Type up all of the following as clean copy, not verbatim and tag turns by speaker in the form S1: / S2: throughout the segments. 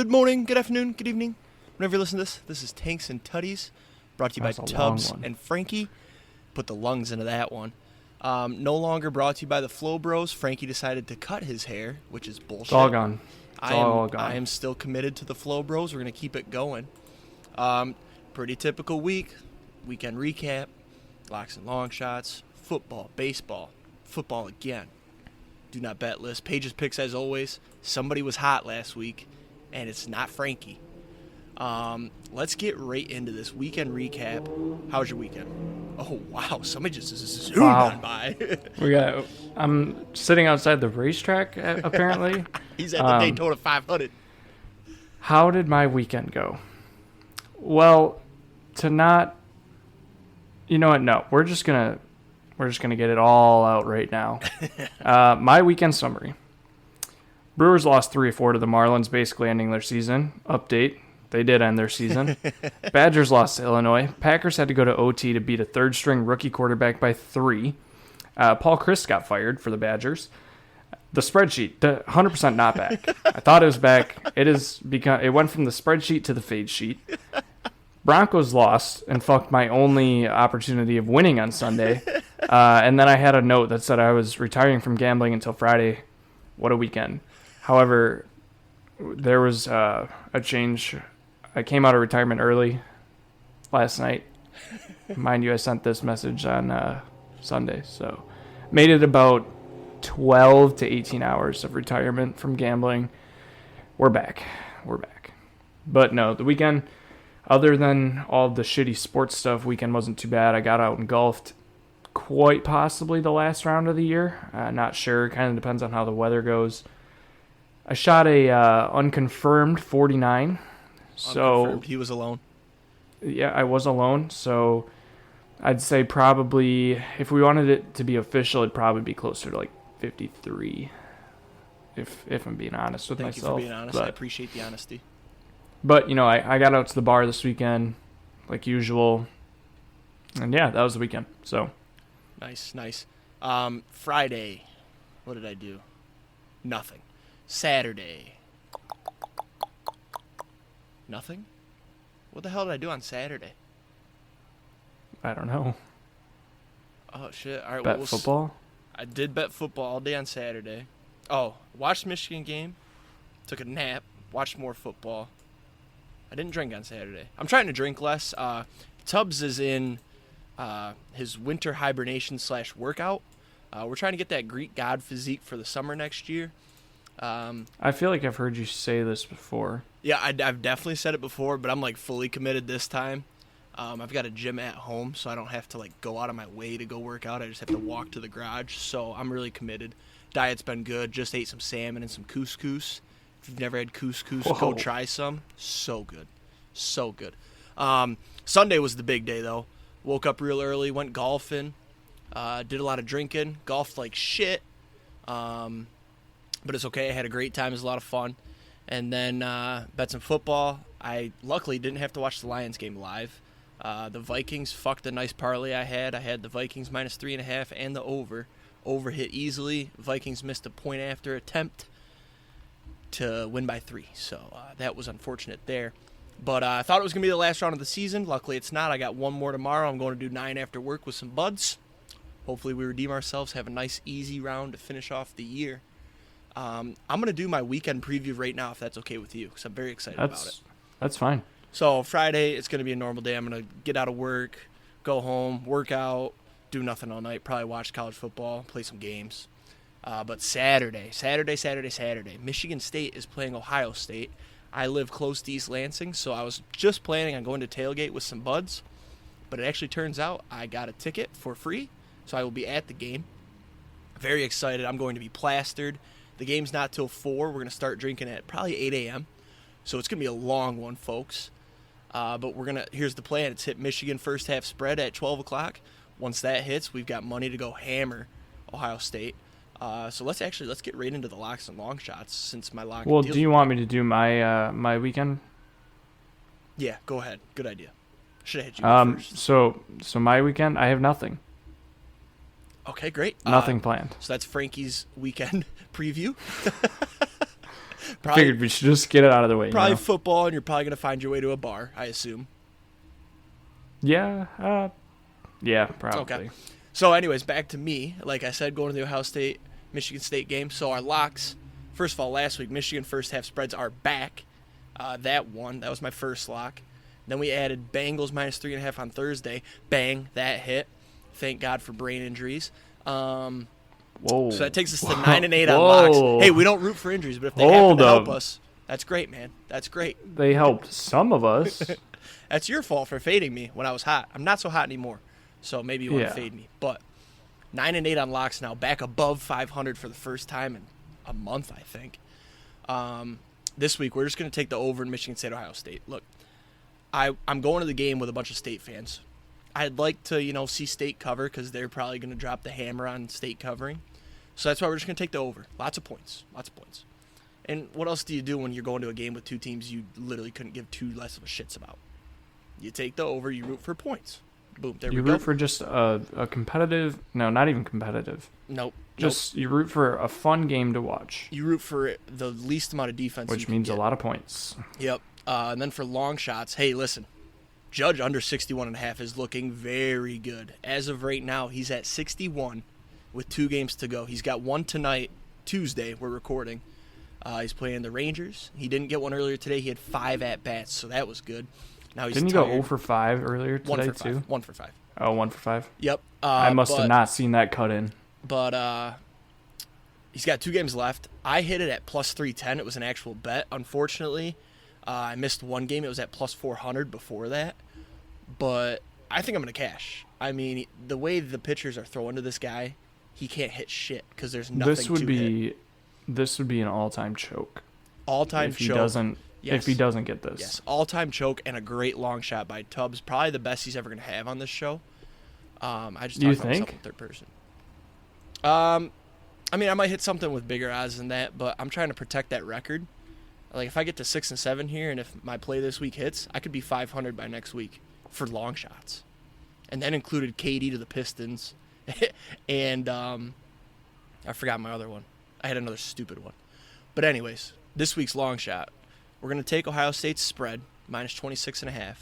S1: Good morning, good afternoon, good evening. Whenever you listen to this is Tanks and Tutties, brought to you by Tubbs and Frankie. Put the lungs into that one. No longer brought to you by the Flow Bros. Frankie decided to cut his hair, which is bullshit.
S2: It's all gone.
S1: I am still committed to the Flow Bros. We're going to keep it going. Pretty typical week. Weekend recap. Locks and long shots. Football. Baseball. Football again. Do not bet list. Paige's picks as always. Somebody was hot last week, and it's not Frankie. Let's get right into this weekend recap. How was your weekend? Oh, wow. Somebody just zoomed on by.
S2: I'm sitting outside the racetrack, apparently.
S1: He's at the Daytona 500.
S2: How did my weekend go? Well, you know what? No, we're just gonna get it all out right now. My weekend summary. Brewers lost 3-4 to the Marlins, basically ending their season. Update. They did end their season. Badgers lost to Illinois. Packers had to go to OT to beat a third-string rookie quarterback by 3. Paul Chryst got fired for the Badgers. The spreadsheet, 100% not back. I thought it was back. It went from the spreadsheet to the Fadesheet. Broncos lost and fucked my only opportunity of winning on Sunday. And then I had a note that said I was retiring from gambling until Friday. What a weekend. However, there was a change. I came out of retirement early last night. Mind you, I sent this message on Sunday. So made it about 12 to 18 hours of retirement from gambling. We're back. But no, the weekend, other than all the shitty sports stuff, weekend wasn't too bad. I got out and golfed quite possibly the last round of the year. Not sure. Kind of depends on how the weather goes. I shot a unconfirmed 49. So
S1: he was alone.
S2: Yeah, I was alone. So I'd say probably if we wanted it to be official, it'd probably be closer to like 53. If I'm being honest with myself.
S1: Thank you for being honest. I appreciate the honesty.
S2: But, I got out to the bar this weekend, like usual. And, yeah, that was the weekend. So
S1: Nice. Friday, what did I do? Nothing. Saturday. Nothing? What the hell did I do on Saturday?
S2: I don't know.
S1: Oh, shit. All right,
S2: bet football?
S1: I did bet football all day on Saturday. Oh, watched the Michigan game. Took a nap. Watched more football. I didn't drink on Saturday. I'm trying to drink less. Tubbs is in his winter hibernation / workout. We're trying to get that Greek god physique for the summer next year.
S2: I feel like I've heard you say this before.
S1: Yeah, I've definitely said it before, but I'm like fully committed this time. I've got a gym at home, so I don't have to like go out of my way to go work out. I just have to walk to the garage, so I'm really committed. Diet's been good. Just ate some salmon and some couscous. If you've never had couscous, Go try some. So good. Sunday was the big day, though. Woke up real early, went golfing, did a lot of drinking, golfed like shit. But it's okay. I had a great time. It was a lot of fun. And then bet some football. I luckily didn't have to watch the Lions game live. The Vikings fucked a nice parlay I had. I had the Vikings minus 3.5 and the over. Over hit easily. Vikings missed a point after attempt to win by 3. So that was unfortunate there. But I thought it was going to be the last round of the season. Luckily, it's not. I got one more tomorrow. I'm going to do 9 after work with some buds. Hopefully, we redeem ourselves, have a nice, easy round to finish off the year. I'm going to do my weekend preview right now, if that's okay with you, because I'm very excited about it.
S2: That's fine.
S1: So Friday, it's going to be a normal day. I'm going to get out of work, go home, work out, do nothing all night, probably watch college football, play some games. But Saturday, Michigan State is playing Ohio State. I live close to East Lansing, so I was just planning on going to tailgate with some buds. But it actually turns out I got a ticket for free, so I will be at the game. Very excited. I'm going to be plastered. The game's not till 4. We're going to start drinking at probably 8 a.m. So it's going to be a long one, folks. But here's the plan. It's hit Michigan first half spread at 12 o'clock. Once that hits, we've got money to go hammer Ohio State. So let's get right into the locks and long shots since my lock.
S2: Well, do you want me to do my weekend?
S1: Yeah, go ahead. Good idea. Should have hit you first.
S2: So my weekend, I have nothing.
S1: Okay, great.
S2: Nothing planned.
S1: So that's Frankie's weekend preview.
S2: Figured we should just get it out of the way.
S1: Probably football, and you're probably going to find your way to a bar, I assume.
S2: Yeah, probably.
S1: Okay. So, anyways, back to me. Like I said, going to the Ohio State, Michigan State game. So, our locks, first of all, last week, Michigan first half spreads are back. That won. That was my first lock. Then we added Bengals minus 3.5 on Thursday. Bang, that hit. Thank God for brain injuries.
S2: Whoa.
S1: So that takes us to 9-8 on locks. Hey, we don't root for injuries, but if they happen to help us, that's great, man. That's great.
S2: They helped some of us.
S1: That's your fault for fading me when I was hot. I'm not so hot anymore, so maybe you want to fade me. But 9-8 on locks now, back above 500 for the first time in a month, I think. This week, we're just going to take the over in Michigan State, Ohio State. Look, I'm going to the game with a bunch of State fans. I'd like to, see State cover because they're probably going to drop the hammer on State covering. So that's why we're just going to take the over. Lots of points. And what else do you do when you're going to a game with two teams you literally couldn't give two less of a shits about? You take the over, you root for points. Boom, there we go.
S2: You root for just a competitive, no, not even competitive.
S1: Nope.
S2: You root for a fun game to watch.
S1: You root for the least amount of defense
S2: which means a lot of points.
S1: Yep. And then for long shots, hey, listen. Judge under 61.5 is looking very good. As of right now, he's at 61 with 2 games to go. He's got one tonight, Tuesday, we're recording. He's playing the Rangers. He didn't get one earlier today. He had 5 at-bats, so that was good. Now he's
S2: Didn't he
S1: tired.
S2: go 0 for 5 earlier today, too?
S1: 1 for 5.
S2: Oh, 1 for 5?
S1: Yep.
S2: I must have not seen that cut in.
S1: But he's got 2 games left. I hit it at plus 310. It was an actual bet. Unfortunately, I missed one game. It was at plus 400 before that. But I think I'm going to cash. I mean, the way the pitchers are throwing to this guy, he can't hit shit because there's nothing to hit.
S2: This would be an all-time choke.
S1: All-time choke.
S2: If he doesn't get this.
S1: Yes, all-time choke and a great long shot by Tubbs. Probably the best he's ever going to have on this show. I just talked about myself in third person. I mean, I might hit something with bigger odds than that, but I'm trying to protect that record. Like, if I get to 6 and 7 here, and if my play this week hits, I could be 500 by next week for long shots. And that included KD to the Pistons, and I forgot my other one. I had another stupid one. But anyways, this week's long shot, we're going to take Ohio State's spread, minus 26.5, and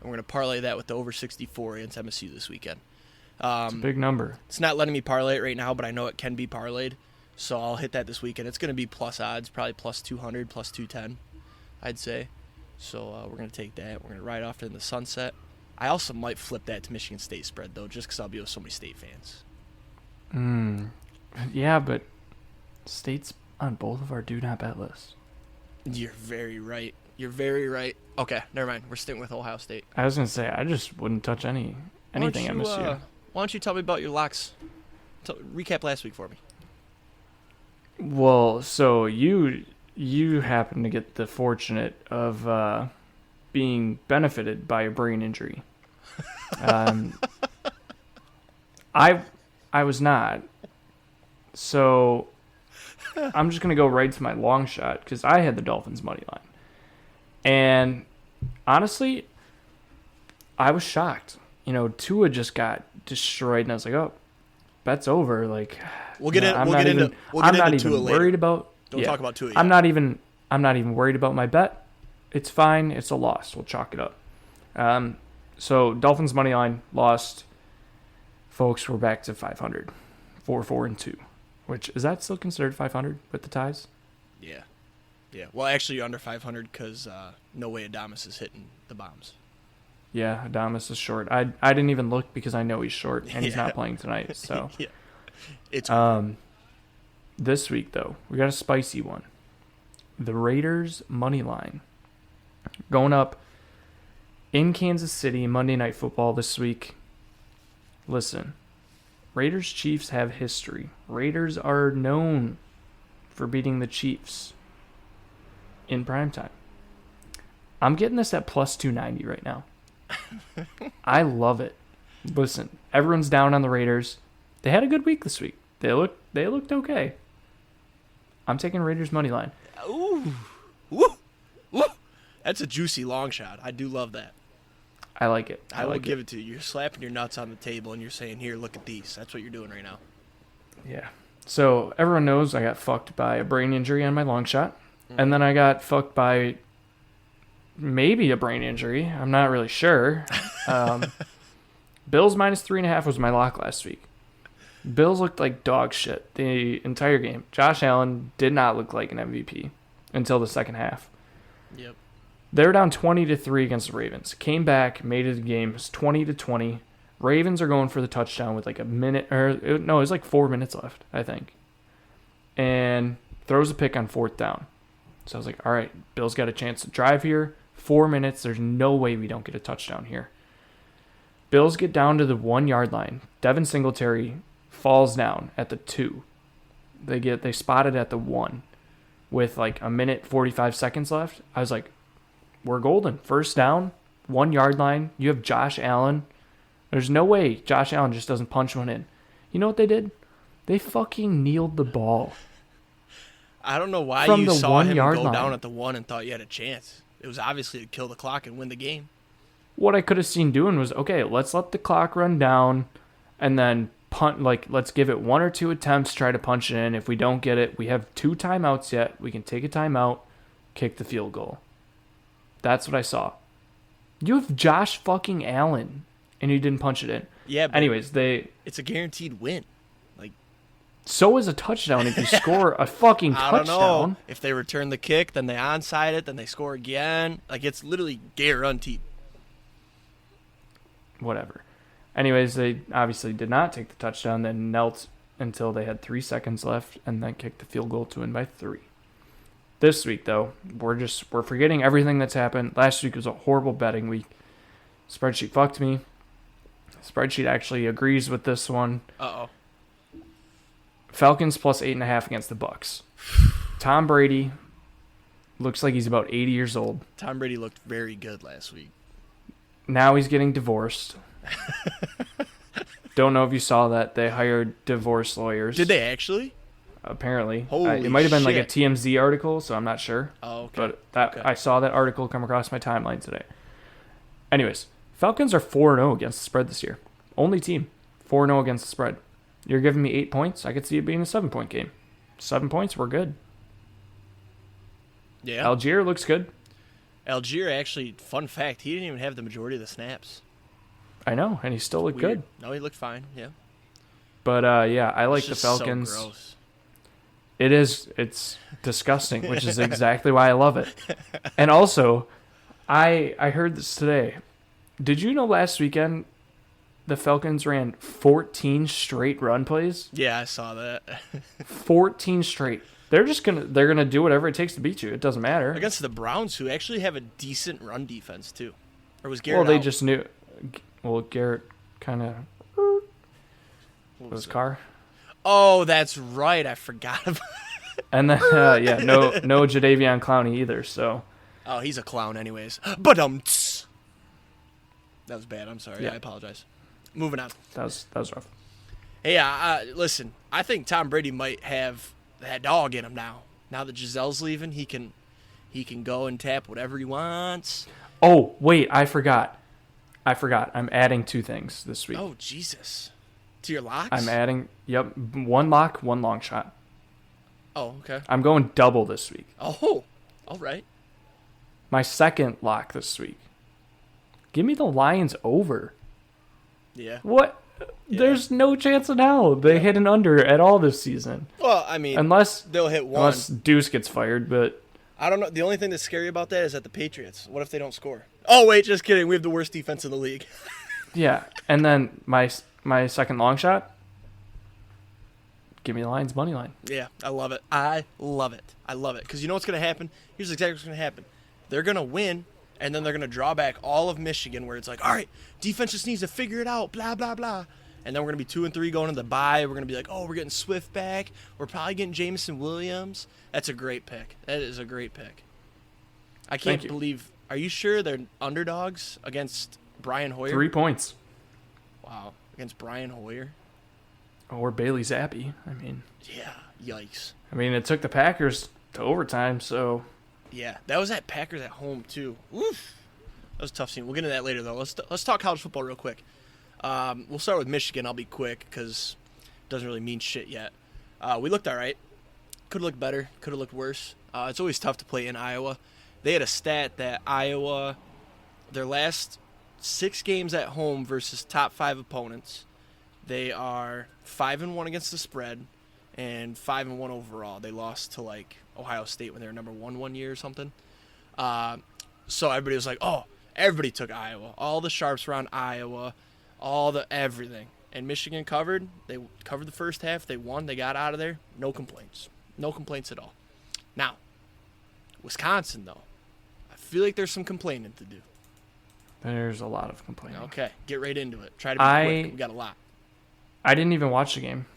S1: we're going to parlay that with the over 64 against MSU this weekend.
S2: It's a big number.
S1: It's not letting me parlay it right now, but I know it can be parlayed. So I'll hit that this weekend. It's going to be plus odds, probably plus 200, plus 210, I'd say. So we're going to take that. We're going to ride off in the sunset. I also might flip that to Michigan State spread, though, just because I'll be with so many State fans.
S2: Yeah, but State's on both of our do not bet lists.
S1: You're very right. Okay, never mind. We're sticking with Ohio State.
S2: I was going to say, I just wouldn't touch anything MSU.
S1: Why don't you tell me about your locks? Recap last week for me.
S2: Well, so you happen to get the fortunate of being benefited by a brain injury. I was not. So I'm just going to go right to my long shot because I had the Dolphins money line. And honestly, I was shocked. Tua just got destroyed, and I was like, "Oh, bet's over." Like,
S1: we'll get into Tua later.
S2: Worried about.
S1: Don't talk about Tua yet.
S2: I'm not even worried about my bet. It's fine. It's a loss. We'll chalk it up. So Dolphins money line lost. Folks, we're back to 500, 4-4-2. Which is that still considered 500 with the ties?
S1: Yeah. Well, actually, you're under 500 because no way Adamas is hitting the bombs.
S2: Yeah, Adamas is short. I didn't even look because I know he's short and he's not playing tonight. So
S1: yeah, it's
S2: this week though we got a spicy one. The Raiders money line going up in Kansas City Monday Night Football this week. Listen, Raiders Chiefs have history. Raiders are known for beating the Chiefs in primetime. I'm getting this at plus 290 right now. I love it. Listen, everyone's down on the Raiders. They had a good week this week. They looked okay. I'm taking Raiders money line.
S1: Ooh. That's a juicy long shot. I do love that.
S2: I like it.
S1: I will give it to you. You're slapping your nuts on the table and you're saying, "Here, look at these." That's what you're doing right now.
S2: Yeah. So everyone knows I got fucked by a brain injury on my long shot. And then I got fucked by maybe a brain injury. I'm not really sure. Bills minus 3.5 was my lock last week. Bills looked like dog shit the entire game. Josh Allen did not look like an MVP until the second half.
S1: Yep.
S2: They were down 20-3 against the Ravens. Came back, made it a game. It was 20-20. Ravens are going for the touchdown with like a minute, it was like 4 minutes left, I think. And throws a pick on fourth down. So I was like, all right, Bills got a chance to drive here. 4 minutes. There's no way we don't get a touchdown here. Bills get down to the 1 yard line. Devin Singletary falls down at the 2. They spot it at the 1 with like a minute 45 seconds left. I was like, we're golden. First down, 1 yard line. You have Josh Allen. There's no way Josh Allen just doesn't punch one in. You know what they did? They fucking kneeled the ball.
S1: I don't know why
S2: From
S1: you
S2: the
S1: saw
S2: 1
S1: him
S2: yard
S1: go
S2: line.
S1: down at the 1 and thought you had a chance. It was obviously to kill the clock and win the game.
S2: What I could have seen doing was, okay, let's let the clock run down and then punt, like, let's give it 1 or 2 attempts, try to punch it in. If we don't get it, we have 2 timeouts yet. We can take a timeout, kick the field goal. That's what I saw. You have Josh fucking Allen, and you didn't punch it in.
S1: Yeah, but
S2: anyways,
S1: it's a guaranteed win.
S2: So is a touchdown if you score a fucking touchdown.
S1: I don't know. If they return the kick, then they onside it, then they score again. Like, it's literally guaranteed.
S2: Whatever. Anyways, they obviously did not take the touchdown, then knelt until they had 3 seconds left, and then kicked the field goal to win by 3. This week, though, we're forgetting everything that's happened. Last week was a horrible betting week. Spreadsheet fucked me. Spreadsheet actually agrees with this one.
S1: Uh-oh.
S2: Falcons plus 8.5 against the Bucks. Tom Brady looks like he's about 80 years old.
S1: Tom Brady looked very good last week.
S2: Now he's getting divorced. Don't know if you saw that. They hired divorce lawyers.
S1: Did they actually?
S2: Apparently.
S1: Holy
S2: it might have been like a
S1: shit.
S2: TMZ article, so I'm not sure.
S1: Oh, okay.
S2: But
S1: Okay.
S2: I saw that article come across my timeline today. Anyways, Falcons are 4-0 against the spread this year. Only team 4-0 against the spread. You're giving me 8 points. I could see it being a 7-point game. 7 points, we're good.
S1: Yeah.
S2: Algier looks good.
S1: Algier, actually, fun fact, he didn't even have the majority of the snaps.
S2: I know, and he still looked
S1: Weird.
S2: good.
S1: No, he looked fine, yeah.
S2: But, yeah, I like
S1: It's
S2: the
S1: just
S2: Falcons.
S1: So gross.
S2: It's disgusting, which is exactly why I love it. And also, I heard this today. Did you know last weekend the Falcons ran 14 straight run plays?
S1: Yeah, I saw that.
S2: 14 straight. They're gonna do whatever it takes to beat you. It doesn't matter.
S1: Against the Browns, who actually have a decent run defense, too. Or was Garrett
S2: Well, they
S1: out?
S2: just knew. Well, Garrett kind of
S1: What
S2: was
S1: it?
S2: car.
S1: Oh, that's right. I forgot about
S2: And then, yeah, no Jadeveon Clowney either. So
S1: Oh, he's a clown anyways. But that was bad. I'm sorry.
S2: Yeah.
S1: I apologize. Moving on.
S2: that was rough.
S1: Hey, listen, I think Tom Brady might have that dog in him now. Now that Giselle's leaving, he can go and tap whatever he wants.
S2: Oh, wait, I forgot. I'm adding 2 things this week.
S1: Oh, Jesus. To your locks?
S2: I'm adding, 1 lock, 1 long shot.
S1: Oh, okay.
S2: I'm going double this week.
S1: Oh, all right.
S2: My second lock this week. Give me the Lions over.
S1: Yeah.
S2: What?
S1: Yeah.
S2: There's no chance in hell they hit an under at all this season.
S1: Well, I mean,
S2: Unless
S1: they'll hit one.
S2: unless Deuce gets fired, but
S1: I don't know. The only thing that's scary about that is that the Patriots. What if they don't score? Oh, wait, just kidding. We have the worst defense in the league.
S2: yeah. And then my second long shot. Give me the Lions money line.
S1: Yeah, I love it. I love it. Because you know what's going to happen? Here's exactly what's going to happen. They're going to win, and then they're going to draw back all of Michigan, where it's like, all right, defense just needs to figure it out, blah, blah, blah. And then we're going to be 2-3 going into the bye. We're going to be like, oh, we're getting Swift back. We're probably getting Jameson Williams. That's a great pick. That is a great pick. I can't
S2: Thank you.
S1: believe. Are you sure they're underdogs against Brian Hoyer?
S2: 3 points.
S1: Wow. Against Brian Hoyer?
S2: Or Bailey Zappi. I mean,
S1: Yeah. Yikes.
S2: it took the Packers to overtime, so
S1: Yeah, that was at Packers at home too. Oof, that was a tough scene. We'll get into that later though. Let's talk college football real quick. We'll start with Michigan. I'll be quick because it doesn't really mean shit yet. We looked all right. could have looked better, could have looked worse. It's always tough to play in Iowa. They had a stat that Iowa, their last 6 games at home versus top 5 opponents, they are 5-1 against the spread and 5-1 overall. They lost to like Ohio State when they were number 1 year or something. So everybody was like, oh, everybody took Iowa. All the sharps were on Iowa, everything. And Michigan covered. They covered the first half. They won. They got out of there. No complaints. No complaints at all. Now, Wisconsin, though. I feel like there's some complaining to do.
S2: There's a lot of complaining.
S1: Okay, get right into it. Try to be quick. We got a lot.
S2: I didn't even watch the game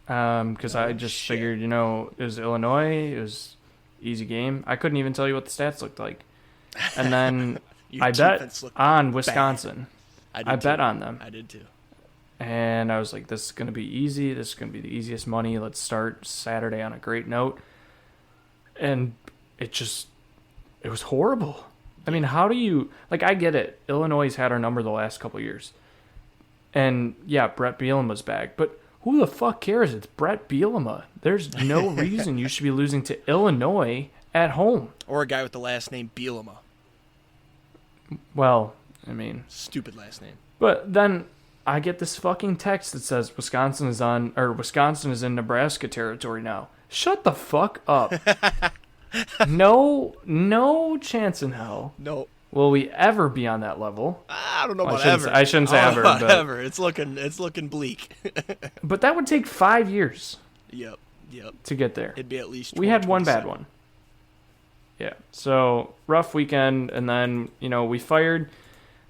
S2: because I just figured, it was Illinois. It was easy game. I couldn't even tell you what the stats looked like. And then I bet on Wisconsin. I bet on them.
S1: I did too.
S2: And I was like, this is going to be easy. This is going to be the easiest money. Let's start Saturday on a great note. And it was horrible. I mean, how do you... Like, I get it. Illinois has had our number the last couple of years. And, yeah, Brett Bielema's back. But who the fuck cares? It's Brett Bielema. There's no reason you should be losing to Illinois at home.
S1: Or a guy with the last name Bielema.
S2: Well, I mean...
S1: Stupid last name. But
S2: then... I get this fucking text that says Wisconsin is in Nebraska territory now. Shut the fuck up. No chance in hell.
S1: No.
S2: Will we ever be on that level?
S1: I don't know about ever.
S2: I shouldn't say ever.
S1: But ever. It's looking bleak.
S2: But that would take 5 years.
S1: Yep.
S2: To get there.
S1: It'd be at least 20,
S2: we had one bad one. Yeah. So rough weekend, and then we fired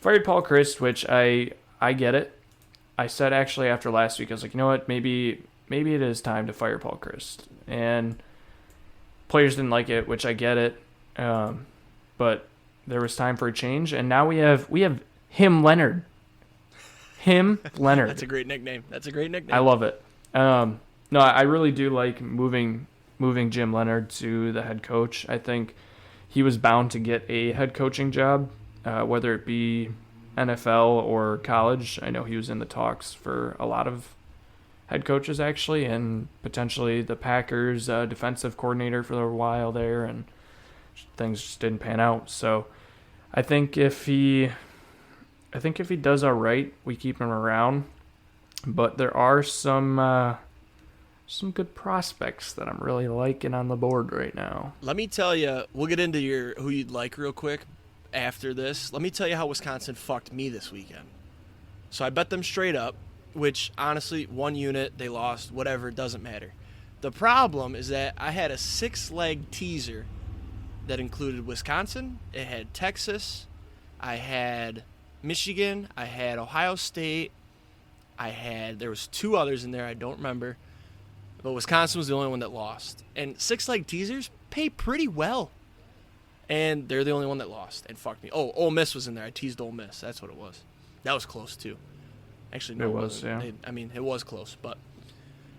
S2: Paul Chryst, which I get it. I said actually after last week, I was like, you know what, maybe it is time to fire Paul Chryst. And players didn't like it, which I get it. But there was time for a change, and now we have him Leonard. Him Leonard.
S1: That's a great nickname.
S2: I love it. No, I really do like moving Jim Leonard to the head coach. I think he was bound to get a head coaching job, whether it be NFL or college. I know he was in the talks for a lot of head coaches actually, and potentially the Packers defensive coordinator for a while there, and things just didn't pan out. So I think if he does all right, we keep him around. But there are some good prospects that I'm really liking on the board right now.
S1: Let me tell you, we'll get into who you'd like real quick. After this, let me tell you how Wisconsin fucked me this weekend. So I bet them straight up, which honestly, 1 unit, they lost, whatever, it doesn't matter. The problem is that I had a 6-leg teaser that included Wisconsin, it had Texas, I had Michigan, I had Ohio State, there was 2 others in there, I don't remember, but Wisconsin was the only one that lost. And 6-leg teasers pay pretty well. And they're the only one that lost and fucked me. Oh, Ole Miss was in there. I teased Ole Miss. That's what it was. That was close, too. Actually, no,
S2: it was, yeah.
S1: It was close. But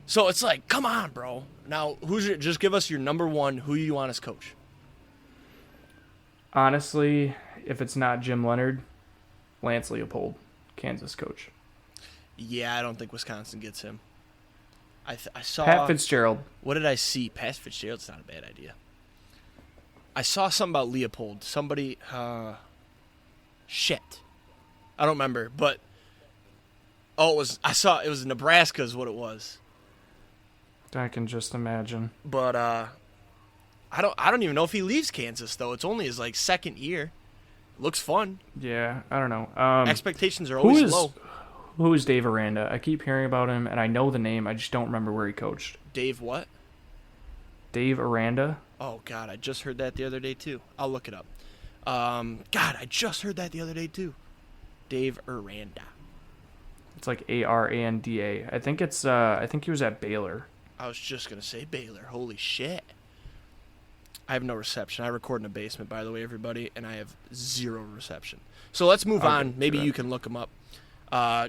S1: so it's like, come on, bro. Now, just give us your number one. Who you want as coach?
S2: Honestly, if it's not Jim Leonard, Lance Leopold, Kansas coach.
S1: Yeah, I don't think Wisconsin gets him. I saw
S2: Pat Fitzgerald.
S1: What did I see? Pat Fitzgerald's not a bad idea. I saw something about Leopold. Somebody, shit. I don't remember, but it was Nebraska is what it was.
S2: I can just imagine.
S1: But I don't even know if he leaves Kansas though. It's only his second year. Looks fun.
S2: Yeah, I don't know.
S1: Expectations are always low.
S2: Who is Dave Aranda? I keep hearing about him, and I know the name. I just don't remember where he coached.
S1: Dave what?
S2: Dave Aranda.
S1: Oh, God, I just heard that the other day, too. I'll look it up. God, I just heard that the other day, too. Dave Aranda.
S2: It's like Aranda. I think he was at Baylor.
S1: I was just going to say Baylor. Holy shit. I have no reception. I record in a basement, by the way, everybody, and I have 0 reception. So let's move on. Maybe you can look him up.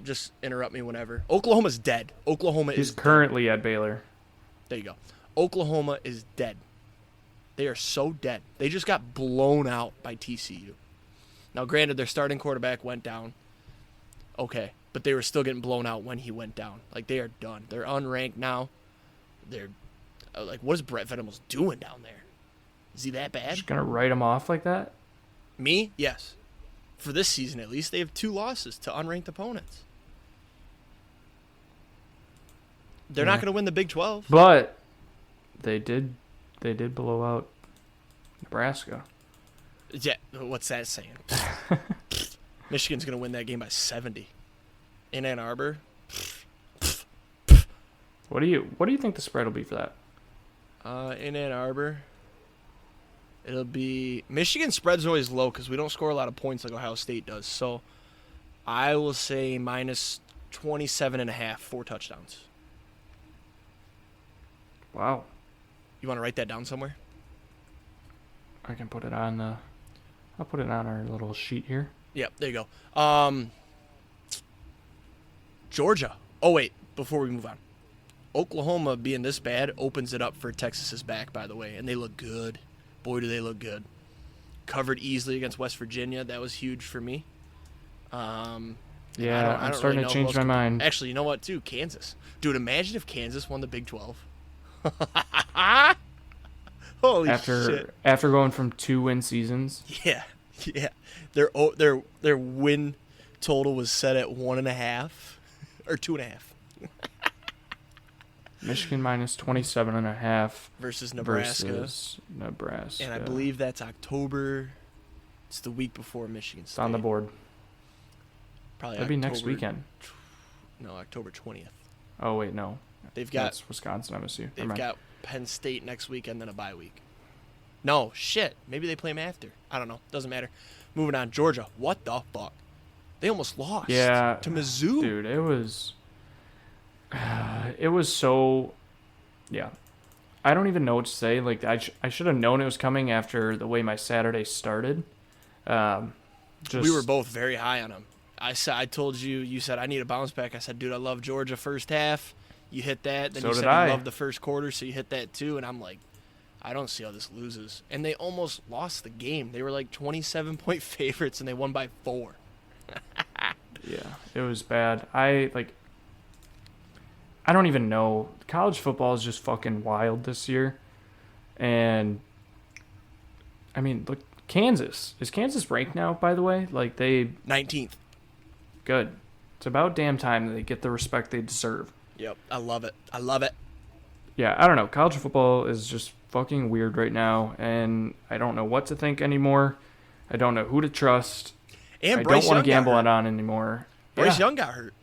S1: Just interrupt me whenever. Oklahoma's dead.
S2: He's currently at Baylor.
S1: There you go. Oklahoma is dead. They are so dead. They just got blown out by TCU. Now, granted, their starting quarterback went down. Okay. But they were still getting blown out when he went down. They are done. They're unranked now. Like, what is Brett Venables doing down there? Is he that bad?
S2: Just gonna write him off like that?
S1: Me? Yes. For this season, at least, they have 2 losses to unranked opponents. They're not going to win the Big 12.
S2: But they did blow out Nebraska.
S1: Yeah, what's that saying? Michigan's going to win that game by 70. In Ann Arbor.
S2: What do you think the spread will be for that?
S1: In Ann Arbor, it'll be... Michigan spread's always low because we don't score a lot of points like Ohio State does. So I will say minus 27.5, 4 touchdowns.
S2: Wow.
S1: You want to write that down somewhere?
S2: I can put it on I'll put it on our little sheet here.
S1: Yep, there you go. Georgia. Oh, wait, before we move on. Oklahoma being this bad opens it up for Texas's back, by the way, and they look good. Boy, do they look good. Covered easily against West Virginia. That was huge for me.
S2: I'm
S1: I don't
S2: starting
S1: really
S2: to change my mind.
S1: Actually, you know what, too? Kansas. Dude, imagine if Kansas won the Big 12. Holy shit.
S2: After going from 2-win seasons.
S1: Yeah. Their win total was set at 1.5 or 2.5.
S2: Michigan minus 27.5
S1: versus Nebraska. And I believe that's October. It's the week before Michigan State.
S2: It's on the board.
S1: Probably
S2: That'd be next weekend.
S1: No, October 20th.
S2: Oh wait, no.
S1: That's
S2: Wisconsin, MSU.
S1: They've got Penn State next week and then a bye week. No, shit. Maybe they play them after. I don't know. Doesn't matter. Moving on. Georgia. What the fuck? They almost lost.
S2: Yeah,
S1: to Mizzou.
S2: Dude, it was so. Yeah, I don't even know what to say. Like I should have known it was coming after the way my Saturday started.
S1: We were both very high on them. I told you. You said I need a bounce back. I said, dude, I love Georgia first half. You hit that. Then
S2: so
S1: you said
S2: you
S1: loved the first quarter, so you hit that too. And I'm like, I don't see how this loses. And they almost lost the game. They were like 27-point favorites, and they won by 4.
S2: Yeah, it was bad. I don't even know. College football is just fucking wild this year. And, I mean, look, Kansas. Is Kansas ranked now, by the way? Like, they...
S1: 19th.
S2: Good. It's about damn time that they get the respect they deserve.
S1: Yep, I love it. I love it.
S2: Yeah, I don't know. College football is just fucking weird right now, and I don't know what to think anymore. I don't know who to trust.
S1: And
S2: I
S1: Bryce
S2: don't want to
S1: Young
S2: gamble it on anymore.
S1: Bryce Young got hurt,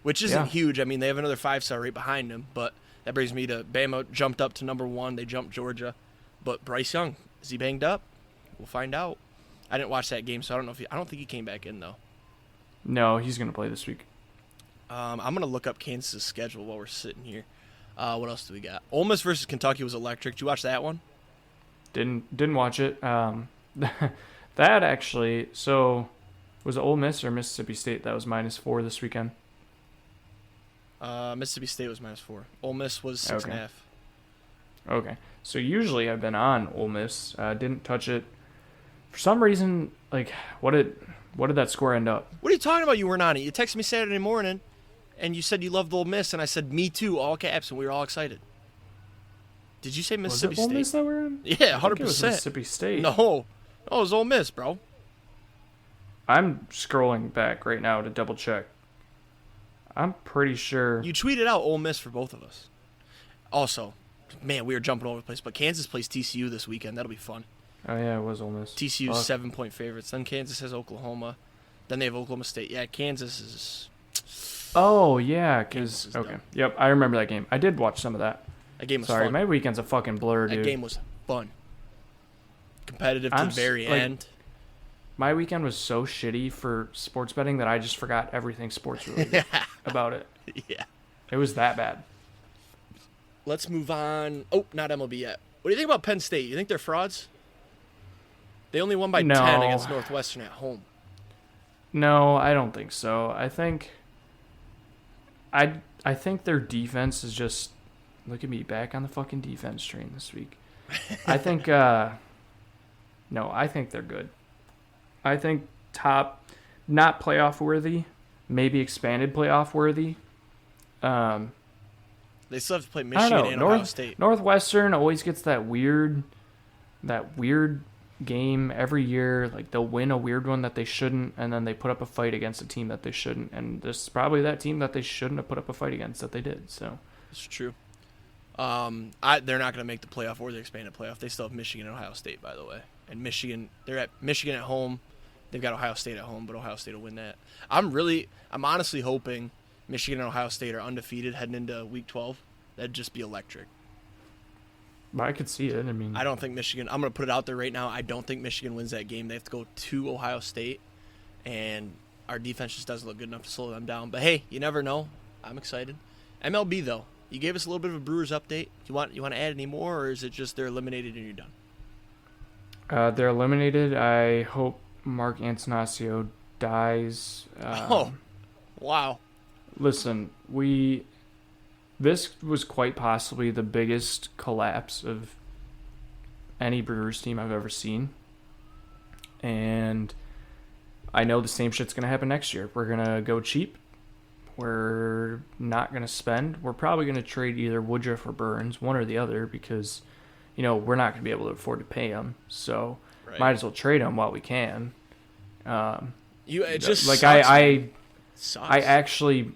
S1: which isn't huge. I mean, they have another 5-star right behind him, but that brings me to Bama jumped up to number 1. They jumped Georgia. But Bryce Young, is he banged up? We'll find out. I didn't watch that game, so I don't know I don't think he came back in, though.
S2: No, he's going to play this week.
S1: I'm going to look up Kansas' schedule while we're sitting here. What else do we got? Ole Miss versus Kentucky was electric. Did you watch that one?
S2: Didn't watch it. That actually, so was it Ole Miss or Mississippi State that was -4 this weekend?
S1: Mississippi State was -4. Ole Miss was 6.5.
S2: Okay. So usually I've been on Ole Miss. Didn't touch it. For some reason, like, what did that score end up?
S1: What are you talking about? You weren't on it. You texted me Saturday morning, and you said you loved Ole Miss, and I said, me too, all caps, and we were all excited. Did you say Mississippi
S2: Was it
S1: State?
S2: Ole Miss that we're on?
S1: Yeah, 100%.
S2: It was Mississippi State.
S1: No, it was Ole Miss, bro.
S2: I'm scrolling back right now to double check. I'm pretty sure.
S1: You tweeted out Ole Miss for both of us. Also, man, we were jumping all over the place, but Kansas plays TCU this weekend. That'll be fun.
S2: Oh, yeah, it was Ole Miss.
S1: TCU's 7-point favorites. Then Kansas has Oklahoma. Then they have Oklahoma State. Yeah, Kansas is...
S2: Oh, yeah, because... Okay. Dumb. Yep, I remember that game. I did watch some of that.
S1: That game was
S2: fun. Sorry, my weekend's a fucking blur, dude.
S1: That game was fun. Competitive to the very end.
S2: My weekend was so shitty for sports betting that I just forgot everything sports related about it.
S1: Yeah.
S2: It was that bad.
S1: Let's move on. Oh, not MLB yet. What do you think about Penn State? You think they're frauds? They only won by 10 against Northwestern at home.
S2: No, I don't think so. I think their defense is just... Look at me, back on the fucking defense train this week. I think... No, I think they're good. I think top... Not playoff worthy. Maybe expanded playoff worthy.
S1: They still have to play
S2: I don't
S1: Michigan
S2: know.
S1: and Ohio State.
S2: Northwestern always gets that weird game every year. Like they'll win a weird one that they shouldn't, and then they put up a fight against a team that they shouldn't. And this is probably that team that they shouldn't have put up a fight against that they did. So
S1: It's true. They're not going to make the playoff or the expanded playoff. They still have Michigan and Ohio State, by the way. And Michigan, they're at Michigan at home. They've got Ohio State at home, but Ohio State will win that. I'm honestly hoping Michigan and Ohio State are undefeated heading into Week 12. That'd just be electric.
S2: I could see it. I mean,
S1: I don't think Michigan. I'm going to put it out there right now. I don't think Michigan wins that game. They have to go to Ohio State, and our defense just doesn't look good enough to slow them down. But hey, you never know. I'm excited. MLB though, you gave us a little bit of a Brewers update. You want to add any more, or is it just they're eliminated and you're done?
S2: they're eliminated. I hope Mark Antanasio dies.
S1: Wow.
S2: Listen, this was quite possibly the biggest collapse of any Brewers team I've ever seen. And I know the same shit's going to happen next year. We're going to go cheap. We're not going to spend. We're probably going to trade either Woodruff or Burns, one or the other, because, we're not going to be able to afford to pay them. So
S1: Right.
S2: might as well trade them while we can.
S1: It just
S2: like
S1: sucks,
S2: I
S1: sucks.
S2: actually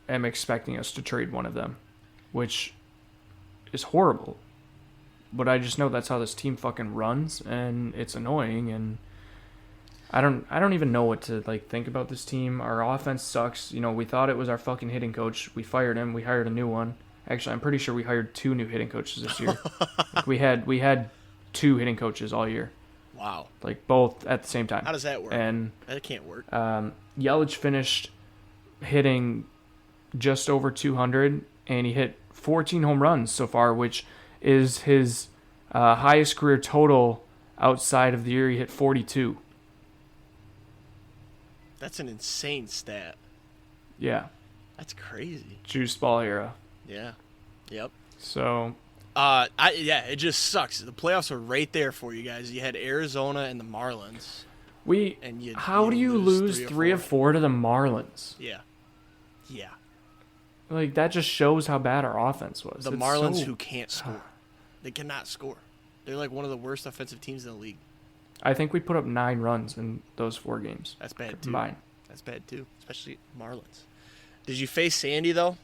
S2: am expecting us to trade one of them, which is horrible. But I just know that's how this team fucking runs, and it's annoying. And I don't even know what to think about this team. Our offense sucks. We thought it was our fucking hitting coach. We fired him. We hired a new one. Actually, I'm pretty sure we hired 2 new hitting coaches this year. we had 2 hitting coaches all year.
S1: Wow.
S2: Both at the same time.
S1: How does that work?
S2: And
S1: that can't work.
S2: Yelich finished hitting just over 200, and he hit 14 home runs so far, which is his highest career total outside of the year he hit 42.
S1: That's an insane stat.
S2: Yeah.
S1: That's crazy.
S2: Juice ball era.
S1: Yeah. Yep.
S2: So
S1: it just sucks. The playoffs are right there for you guys. You had Arizona and the Marlins.
S2: How do you lose 3 or 4 to the Marlins?
S1: Yeah. Yeah.
S2: That just shows how bad our offense was.
S1: The Marlins who can't score. They cannot score. They're one of the worst offensive teams in the league.
S2: I think we put up 9 runs in those 4 games.
S1: That's bad too.
S2: Combined.
S1: That's bad too, especially Marlins. Did you face Sandy though?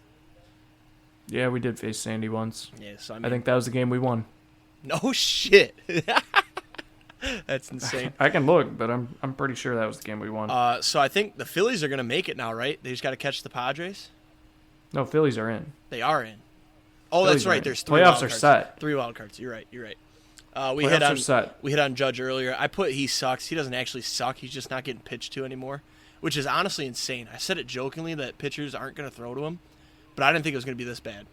S2: Yeah, we did face Sandy once.
S1: Yeah, so
S2: I think that was the game we won.
S1: No shit. That's insane.
S2: I can look, but I'm pretty sure that was the game we won.
S1: So I think the Phillies are going to make it now, right? They just got to catch the Padres.
S2: No, Phillies are in.
S1: They are in. Oh,
S2: Phillies
S1: that's right.
S2: in.
S1: There's 3
S2: playoffs
S1: wild
S2: are
S1: cards.
S2: set.
S1: 3 wild cards. You're right. We
S2: Playoffs are set.
S1: hit on Judge earlier. I put he sucks. He doesn't actually suck. He's just not getting pitched to anymore, which is honestly insane. I said it jokingly that pitchers aren't going to throw to him, but I didn't think it was going to be this bad.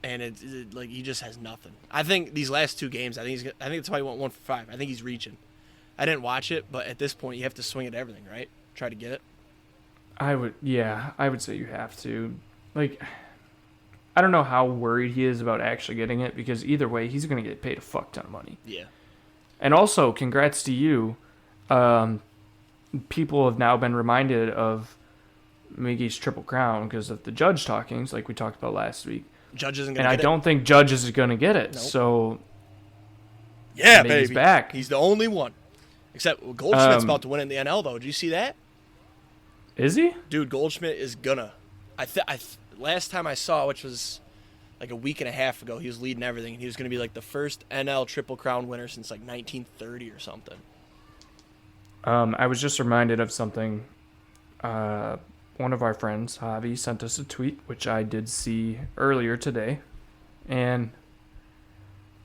S1: And he just has nothing. I think these last 2 games, I think that's why he went 1 for 5. I think he's reaching. I didn't watch it, but at this point, you have to swing at everything, right? Try to get it.
S2: I would say you have to. I don't know how worried he is about actually getting it, because either way, he's going to get paid a fuck ton of money.
S1: Yeah.
S2: And also, congrats to you. People have now been reminded of Miggy's Triple Crown because of the Judge talkings, like we talked about last week.
S1: Judge isn't going to
S2: And
S1: get
S2: I
S1: it.
S2: don't think Judge is going to get it.
S1: Nope.
S2: So,
S1: Yeah,
S2: Miggy's
S1: baby.
S2: back.
S1: He's the only one. Except Goldschmidt's about to win in the NL, though. Did you see that?
S2: Is he?
S1: Dude, Goldschmidt is gonna. Last time I saw, which was a week and a half ago, he was leading everything, and he was going to be the first NL Triple Crown winner since 1930 or something.
S2: I was just reminded of something. One of our friends, Javi, sent us a tweet, which I did see earlier today. And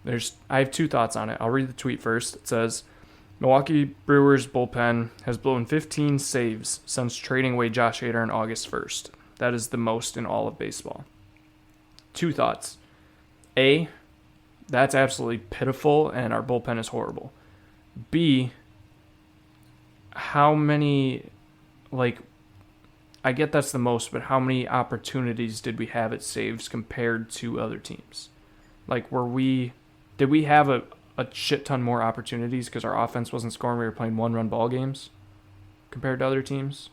S2: I have 2 thoughts on it. I'll read the tweet first. It says, Milwaukee Brewers bullpen has blown 15 saves since trading away Josh Hader on August 1st. That is the most in all of baseball. 2 thoughts. A, that's absolutely pitiful, and our bullpen is horrible. B, how many, I get that's the most, but how many opportunities did we have at saves compared to other teams? Did we have a shit ton more opportunities because our offense wasn't scoring? We were playing 1-run ball games compared to other teams.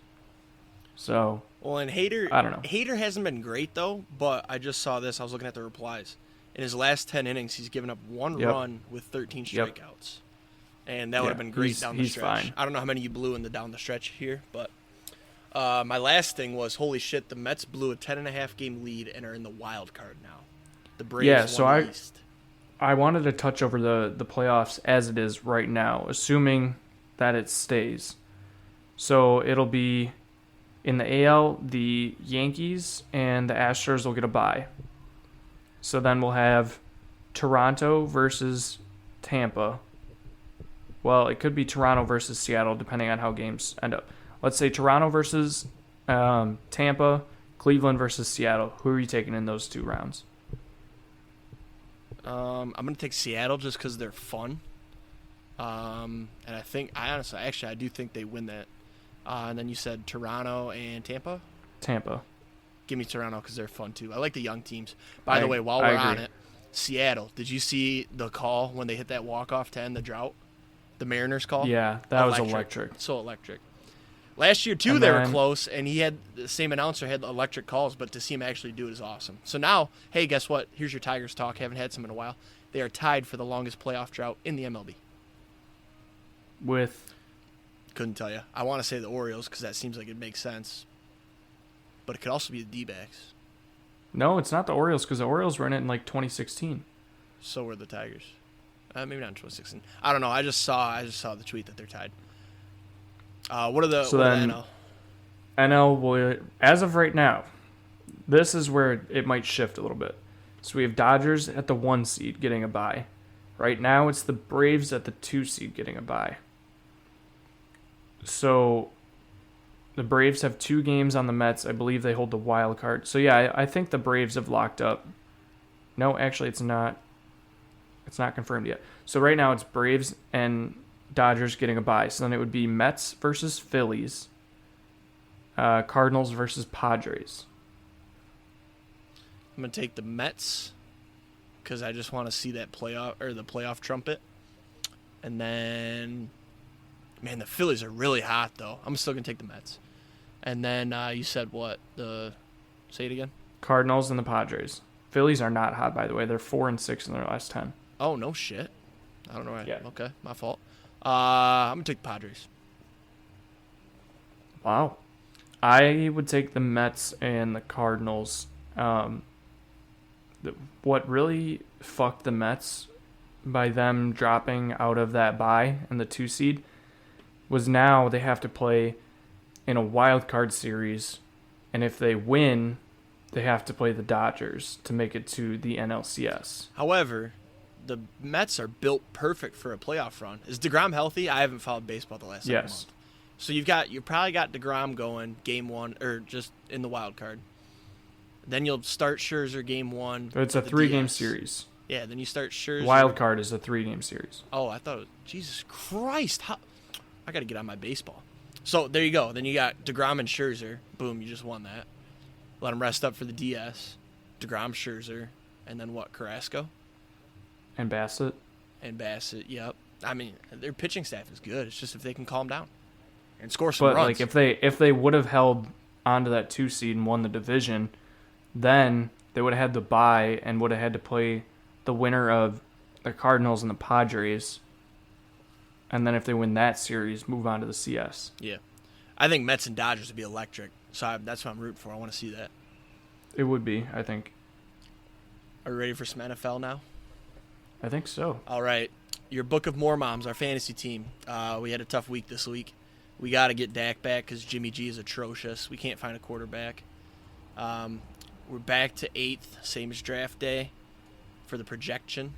S2: So
S1: Well, and
S2: I don't know.
S1: Hader hasn't been great though. But I just saw this. I was looking at the replies. In his last 10 innings, he's given up one run with 13 strikeouts, and that would have been great down the stretch.
S2: Fine.
S1: I don't know how many you blew in the down the stretch here, but my last thing was, holy shit, the Mets blew a 10.5 game lead and are in the wild card now. The Braves won the East.
S2: I wanted to touch over the playoffs as it is right now, assuming that it stays. So it'll be in the AL, the Yankees and the Astros will get a bye. So then we'll have Toronto versus Tampa. Well, it could be Toronto versus Seattle, depending on how games end up. Let's say Toronto versus Tampa, Cleveland versus Seattle. Who are you taking in those 2 rounds?
S1: I'm going to take Seattle just because they're fun. And I do think they win that. And then you said Toronto and Tampa?
S2: Tampa.
S1: Give me Toronto because they're fun too. I like the young teams. By the way, while we're on it, Seattle, did you see the call when they hit that walk-off to end the drought? The Mariners call?
S2: Yeah, that was electric.
S1: So electric. Last year, too, they were close, and the same announcer had electric calls, but to see him actually do it is awesome. So now, hey, guess what? Here's your Tigers talk. Haven't had some in a while. They are tied for the longest playoff drought in the MLB.
S2: With?
S1: Couldn't tell you. I want to say the Orioles because that seems like it makes sense. But it could also be the D-backs.
S2: No, it's not the Orioles because the Orioles were in it in like 2016.
S1: So were the Tigers. Maybe not in 2016. I don't know. I just saw the tweet that they're tied. What are the NL?
S2: NL will, as of right now, this is where it might shift a little bit. So we have Dodgers at the 1 seed getting a bye. Right now it's the Braves at the 2 seed getting a bye. So the Braves have 2 games on the Mets. I believe they hold the wild card. So yeah, I think the Braves have locked up. No, actually it's not. It's not confirmed yet. So right now it's Braves and Dodgers getting a bye. So then it would be Mets versus Phillies. Cardinals versus Padres.
S1: I'm going to take the Mets because I just want to see that playoff trumpet. And then, man, the Phillies are really hot, though. I'm still going to take the Mets. And then you said what? Say it again?
S2: Cardinals and the Padres. Phillies are not hot, by the way. They're 4-6 in their last 10.
S1: Oh, no shit. I don't know.
S2: Yeah.
S1: Okay, my fault. I'm going to take the Padres.
S2: Wow. I would take the Mets and the Cardinals. What really fucked the Mets by them dropping out of that bye and the 2 seed was now they have to play in a wild card series, and if they win, they have to play the Dodgers to make it to the NLCS.
S1: However, the Mets are built perfect for a playoff run. Is DeGrom healthy? I haven't followed baseball the last month. So you probably got DeGrom going game 1 or just in the wild card. Then you'll start Scherzer game 1.
S2: It's a 3-game series.
S1: Yeah, then you start Scherzer.
S2: Wild card is a 3-game series.
S1: Oh, I thought it was, Jesus Christ. I got to get on my baseball. So there you go. Then you got DeGrom and Scherzer. Boom, you just won that. Let them rest up for the DS. DeGrom, Scherzer, and then what, Carrasco?
S2: And Bassett.
S1: Yep. I mean, their pitching staff is good. It's just if they can calm down and score some
S2: runs.
S1: But
S2: like if they would have held onto that 2 seed and won the division, then they would have had the bye and would have had to play the winner of the Cardinals and the Padres. And then if they win that series, move on to the CS.
S1: Yeah. I think Mets and Dodgers would be electric. So that's what I'm rooting for. I want to see that.
S2: It would be, I think.
S1: Are you ready for some NFL now?
S2: I think so.
S1: All right. Your Book of Mormoms, our fantasy team. We had a tough week this week. We got to get Dak back because Jimmy G is atrocious. We can't find a quarterback. We're back to 8th, same as draft day for the projection.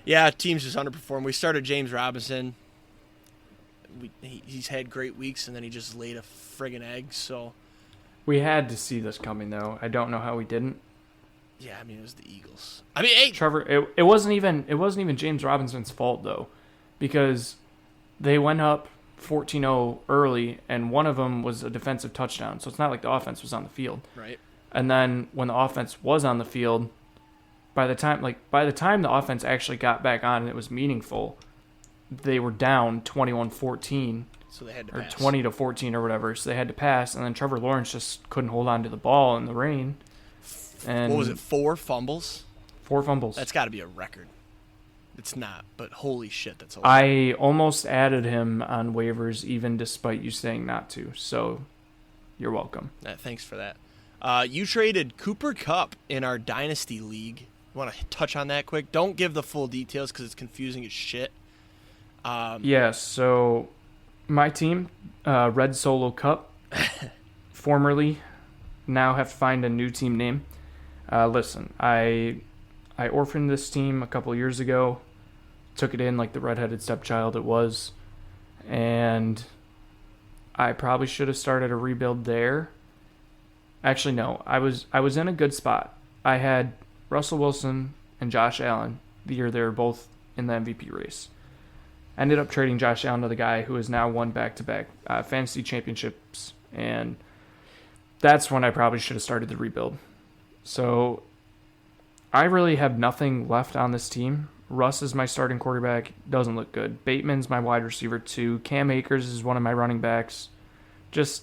S1: Yeah, teams just underperformed. We started James Robinson. He's had great weeks, and then he just laid a friggin' egg. So
S2: we had to see this coming, though. I don't know how we didn't.
S1: Yeah, I mean, it was the Eagles. I mean, hey,
S2: Trevor, it wasn't even James Robinson's fault though, because they went up 14-0 early, and one of them was a defensive touchdown. So it's not like the offense was on the field.
S1: Right.
S2: And then when the offense was on the field, by the time the offense actually got back on and it was meaningful, they were down 21-14
S1: So they had to
S2: or
S1: pass.
S2: 20-14 or whatever. So they had to pass, and then Trevor Lawrence just couldn't hold on to the ball in the rain. And
S1: What was it, 4 fumbles?
S2: 4 fumbles.
S1: That's got to be a record. It's not, but holy shit, that's a lot.
S2: I almost added him on waivers even despite you saying not to. So you're welcome.
S1: Thanks for that. You traded Cooper Kupp in our Dynasty League. Want to touch on that quick? Don't give the full details because it's confusing as shit.
S2: Yeah, so my team, Red Solo Cup, formerly, now have to find a new team name. Listen, I orphaned this team a couple years ago, took it in like the redheaded stepchild it was, and I probably should have started a rebuild there. Actually, no, I was in a good spot. I had Russell Wilson and Josh Allen the year they were both in the MVP race. Ended up trading Josh Allen to the guy who has now won back-to-back fantasy championships, and that's when I probably should have started the rebuild. So I really have nothing left on this team. Russ is my starting quarterback. Doesn't look good. Bateman's my wide receiver 2. Cam Akers is one of my running backs. Just,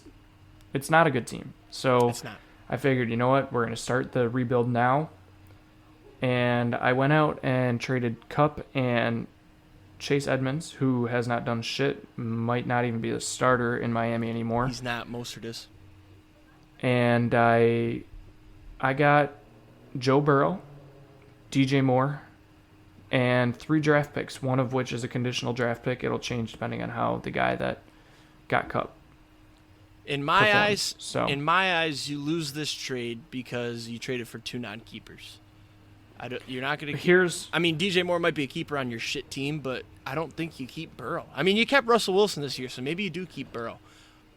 S2: it's not a good team. So
S1: It's not.
S2: I figured, you know what? We're going to start the rebuild now. And I went out and traded Kupp and Chase Edmonds, who has not done shit, might not even be the starter in Miami anymore.
S1: He's not. Mostert is.
S2: And I got Joe Burrow, DJ Moore, and 3 draft picks, one of which is a conditional draft pick. It'll change depending on how the guy that got Kupp
S1: In my
S2: performs.
S1: eyes, you lose this trade because you traded for 2 non-keepers. You're not going to keep... I mean, DJ Moore might be a keeper on your shit team, but I don't think you keep Burrow. I mean, you kept Russell Wilson this year, so maybe you do keep Burrow.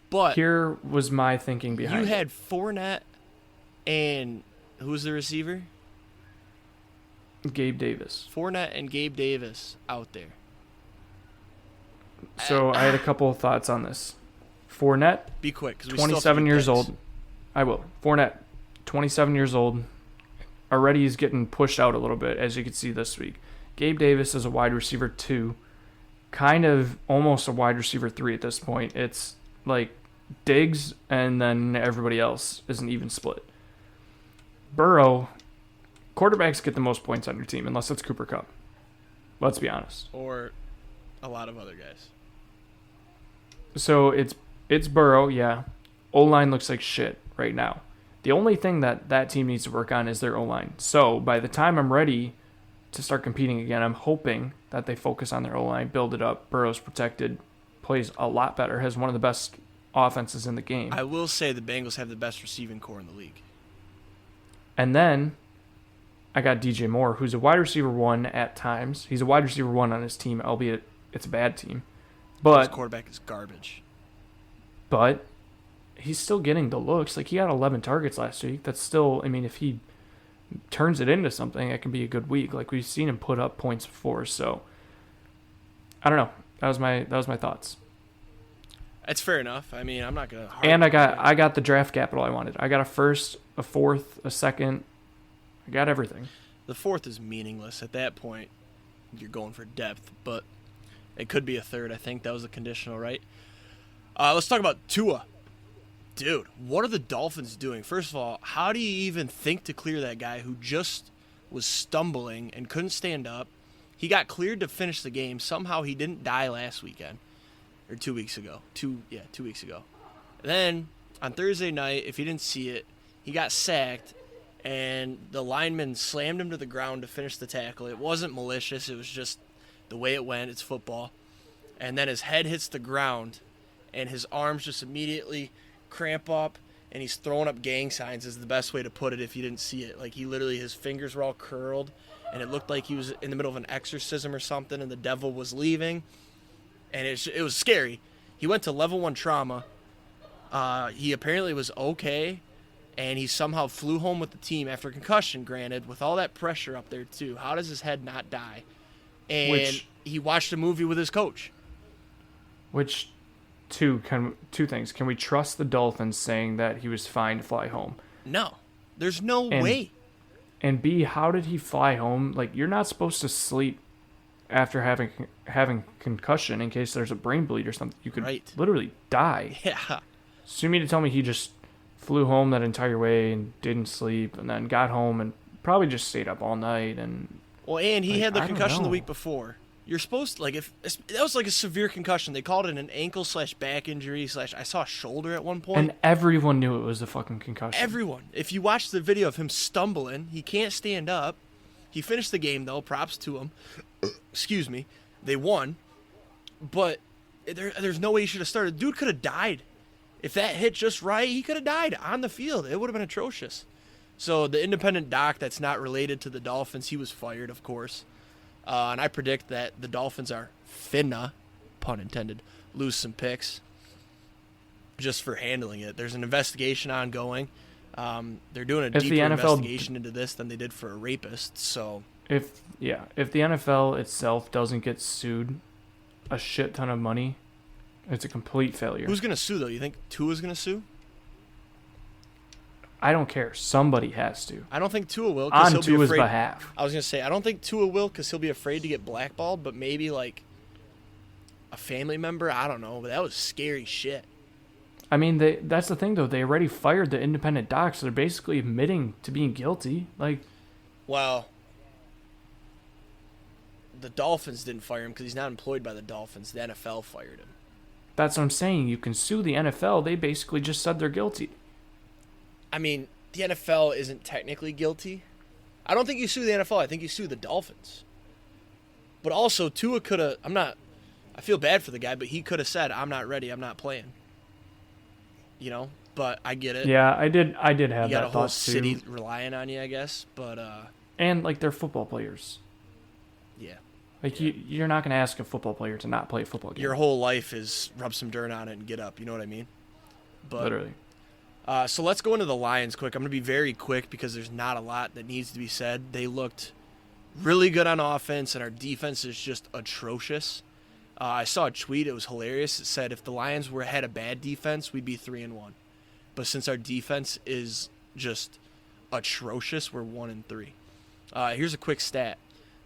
S1: But
S2: here was my thinking behind it.
S1: You had Fournette and... Who was the receiver?
S2: Gabe Davis.
S1: Fournette and Gabe Davis out there.
S2: So I had a couple of thoughts on this. Fournette,
S1: Be quick, 'cause we
S2: 27 years
S1: still have to do
S2: old. I will. Fournette, 27 years old. Already he's getting pushed out a little bit, as you can see this week. Gabe Davis is a wide receiver 2. Kind of almost a wide receiver 3 at this point. It's like Diggs and then everybody else is an even split. Burrow, quarterbacks get the most points on your team, unless it's Cooper Kupp. Let's be honest.
S1: Or a lot of other guys.
S2: So it's Burrow, yeah. O-line looks like shit right now. The only thing that team needs to work on is their O-line. So by the time I'm ready to start competing again, I'm hoping that they focus on their O-line, build it up. Burrow's protected, plays a lot better, has one of the best offenses in the game.
S1: I will say the Bengals have the best receiving core in the league.
S2: And then I got DJ Moore, who's a wide receiver 1 at times. He's a wide receiver 1 on his team, albeit it's a bad team.
S1: His quarterback is garbage.
S2: But he's still getting the looks. Like, he got 11 targets last week. That's still, I mean, if he turns it into something, it can be a good week. Like, we've seen him put up points before. So I don't know. That was my thoughts.
S1: That's fair enough. I mean, I'm not gonna.
S2: And I got the draft capital I wanted. I got a first, a fourth, a second. I got everything.
S1: The 4th is meaningless at that point. You're going for depth, but it could be a 3rd. I think that was a conditional, right? Let's talk about Tua. Dude, what are the Dolphins doing? First of all, how do you even think to clear that guy who just was stumbling and couldn't stand up? He got cleared to finish the game. Somehow he didn't die last weekend. Or 2 weeks ago. 2 weeks ago. Then, on Thursday night, if you didn't see it, he got sacked, and the lineman slammed him to the ground to finish the tackle. It wasn't malicious. It was just the way it went. It's football. And then his head hits the ground, and his arms just immediately cramp up, and he's throwing up gang signs is the best way to put it if you didn't see it. Like, he literally, his fingers were all curled, and it looked like he was in the middle of an exorcism or something, and the devil was leaving. And it was scary. He went to level 1 trauma. He apparently was okay, and he somehow flew home with the team after concussion, granted, with all that pressure up there, too. How does his head not die? And he watched a movie with his coach.
S2: Two things. Can we trust the Dolphins saying that he was fine to fly home?
S1: No. There's no way.
S2: And B, how did he fly home? Like, you're not supposed to sleep after having concussion in case there's a brain bleed or something. You could literally die.
S1: Yeah.
S2: So you mean to tell me he just flew home that entire way and didn't sleep and then got home and probably just stayed up all night and
S1: he had the concussion the week before. You're supposed to, if that was like a severe concussion, they called it an ankle/back injury / I saw a shoulder at one point.
S2: And everyone knew it was a fucking concussion.
S1: Everyone. If you watch the video of him stumbling, he can't stand up. He finished the game though. Props to him. Excuse me. They won, but there's no way he should have started. Dude could have died. If that hit just right, he could have died on the field. It would have been atrocious. So the independent doc that's not related to the Dolphins, he was fired, of course. And I predict that the Dolphins are finna, pun intended, lose some picks just for handling it. There's an investigation ongoing. They're doing a deeper investigation into this than they did for a rapist. So
S2: if the NFL itself doesn't get sued a shit ton of money, it's a complete failure.
S1: Who's going to sue, though? You think Tua's going to sue?
S2: I don't care. Somebody has to.
S1: I don't think Tua will.
S2: On Tua's behalf.
S1: I was going to say, I don't think Tua will because he'll be afraid to get blackballed, but maybe like a family member. I don't know, but that was scary shit.
S2: I mean, that's the thing, though. They already fired the independent doc, so they're basically admitting to being guilty.
S1: Well, the Dolphins didn't fire him because he's not employed by the Dolphins. The NFL fired him.
S2: That's what I'm saying. You can sue the NFL. They basically just said they're guilty.
S1: I mean, the NFL isn't technically guilty. I don't think you sue the NFL. I think you sue the Dolphins. But also, Tua could have... I feel bad for the guy, but he could have said, I'm not ready. I'm not playing. You know? But I get it.
S2: Yeah, I did have that thought, too. You got a whole
S1: city relying on you, I guess. But,
S2: and, they're football players.
S1: Yeah.
S2: You're not going to ask a football player to not play a football game.
S1: Your whole life is rub some dirt on it and get up. You know what I mean? But,
S2: literally.
S1: So let's go into the Lions quick. I'm going to be very quick because there's not a lot that needs to be said. They looked really good on offense, and our defense is just atrocious. I saw a tweet. It was hilarious. It said, if the Lions had a bad defense, we'd be 3-1. But since our defense is just atrocious, we're 1-3. Here's a quick stat.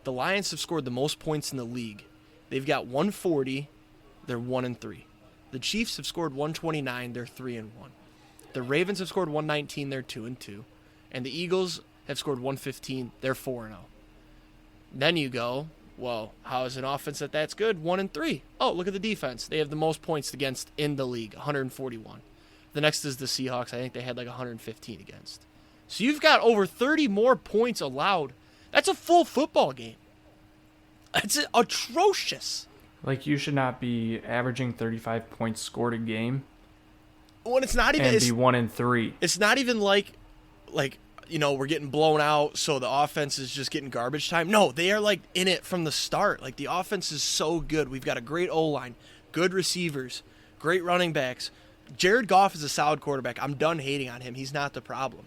S1: The Lions have scored the most points in the league. They've got 140. They're 1-3. The Chiefs have scored 129. They're 3-1. The Ravens have scored 119. They're 2-2. And the Eagles have scored 115. They're 4-0. Then you go, well, how is an offense that's good? 1-3. Oh, look at the defense. They have the most points against in the league, 141. The next is the Seahawks. I think they had 115 against. So you've got over 30 more points allowed. That's a full football game. That's atrocious.
S2: You should not be averaging 35 points scored a game.
S1: When it's not even,
S2: and be 1-3.
S1: It's not even like we're getting blown out, so the offense is just getting garbage time. No, they are in it from the start. The offense is so good. We've got a great O-line, good receivers, great running backs. Jared Goff is a solid quarterback. I'm done hating on him. He's not the problem.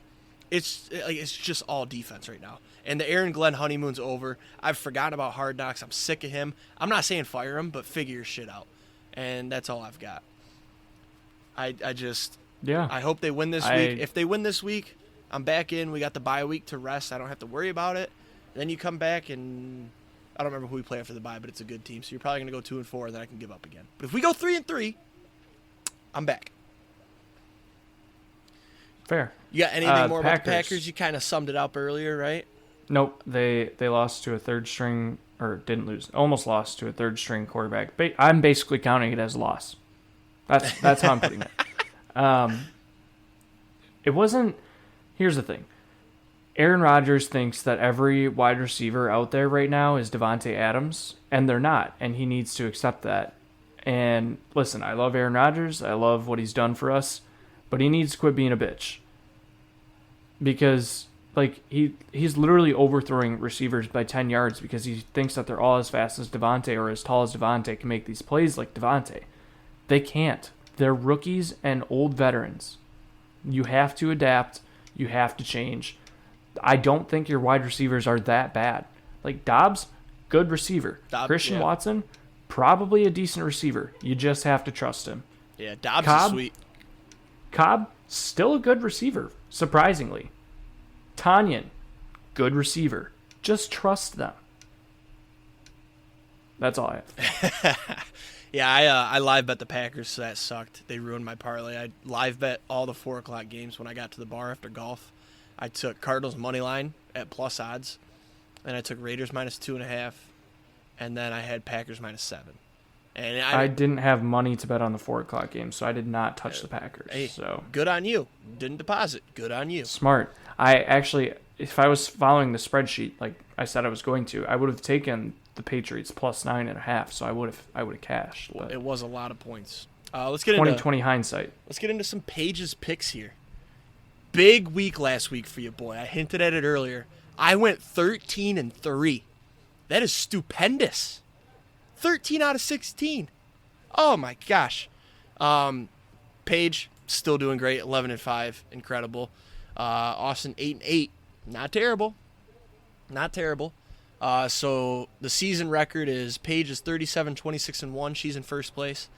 S1: It's just all defense right now. And the Aaron Glenn honeymoon's over. I've forgotten about Hard Knocks. I'm sick of him. I'm not saying fire him, but figure your shit out. And that's all I've got. I hope they win this week. If they win this week, I'm back in. We got the bye week to rest. I don't have to worry about it. Then you come back and I don't remember who we play after the bye, but it's a good team. So you're probably going to go 2-4, and then I can give up again. But if we go 3-3, I'm back.
S2: Fair.
S1: You got anything more about the Packers? You kind of summed it up earlier, right?
S2: Nope. They lost to a third string, or didn't lose. Almost lost to a third string quarterback. I'm basically counting it as a loss. That's how I'm putting it. It wasn't. Here's the thing. Aaron Rodgers thinks that every wide receiver out there right now is Devontae Adams, and they're not, and he needs to accept that. And listen, I love Aaron Rodgers. I love what he's done for us, but he needs to quit being a bitch. Because he's literally overthrowing receivers by 10 yards because he thinks that they're all as fast as Devontae or as tall as Devontae can make these plays like Devontae. They can't. They're rookies and old veterans. You have to adapt. You have to change. I don't think your wide receivers are that bad. Dobbs, good receiver. Christian Watson, probably a decent receiver. You just have to trust him.
S1: Yeah, Dobbs is sweet.
S2: Cobb, still a good receiver, surprisingly. Tanyan, good receiver. Just trust them. That's all I have.
S1: Yeah, I live bet the Packers, so that sucked. They ruined my parlay. I live bet all the 4 o'clock games when I got to the bar after golf. I took Cardinals money line at plus odds, and I took Raiders minus 2.5, and then I had Packers minus 7. And
S2: I didn't have money to bet on the 4 o'clock game, so I did not touch the Packers.
S1: Hey,
S2: so
S1: good on you. Didn't deposit. Good on you.
S2: Smart. I actually, if I was following the spreadsheet like I said I was going to, I would have taken the Patriots plus 9.5. So I would have cashed. But
S1: It was a lot of points. Let's get
S2: 2020 hindsight.
S1: Let's get into some Paige's picks here. Big week last week for you, boy. I hinted at it earlier. I went 13-3. That is stupendous. 13 out of 16. Oh my gosh. Paige still doing great. 11-5, incredible. Austin 8-8, not terrible. Not terrible. So the season record is Paige is 37-26-1. She's in first place.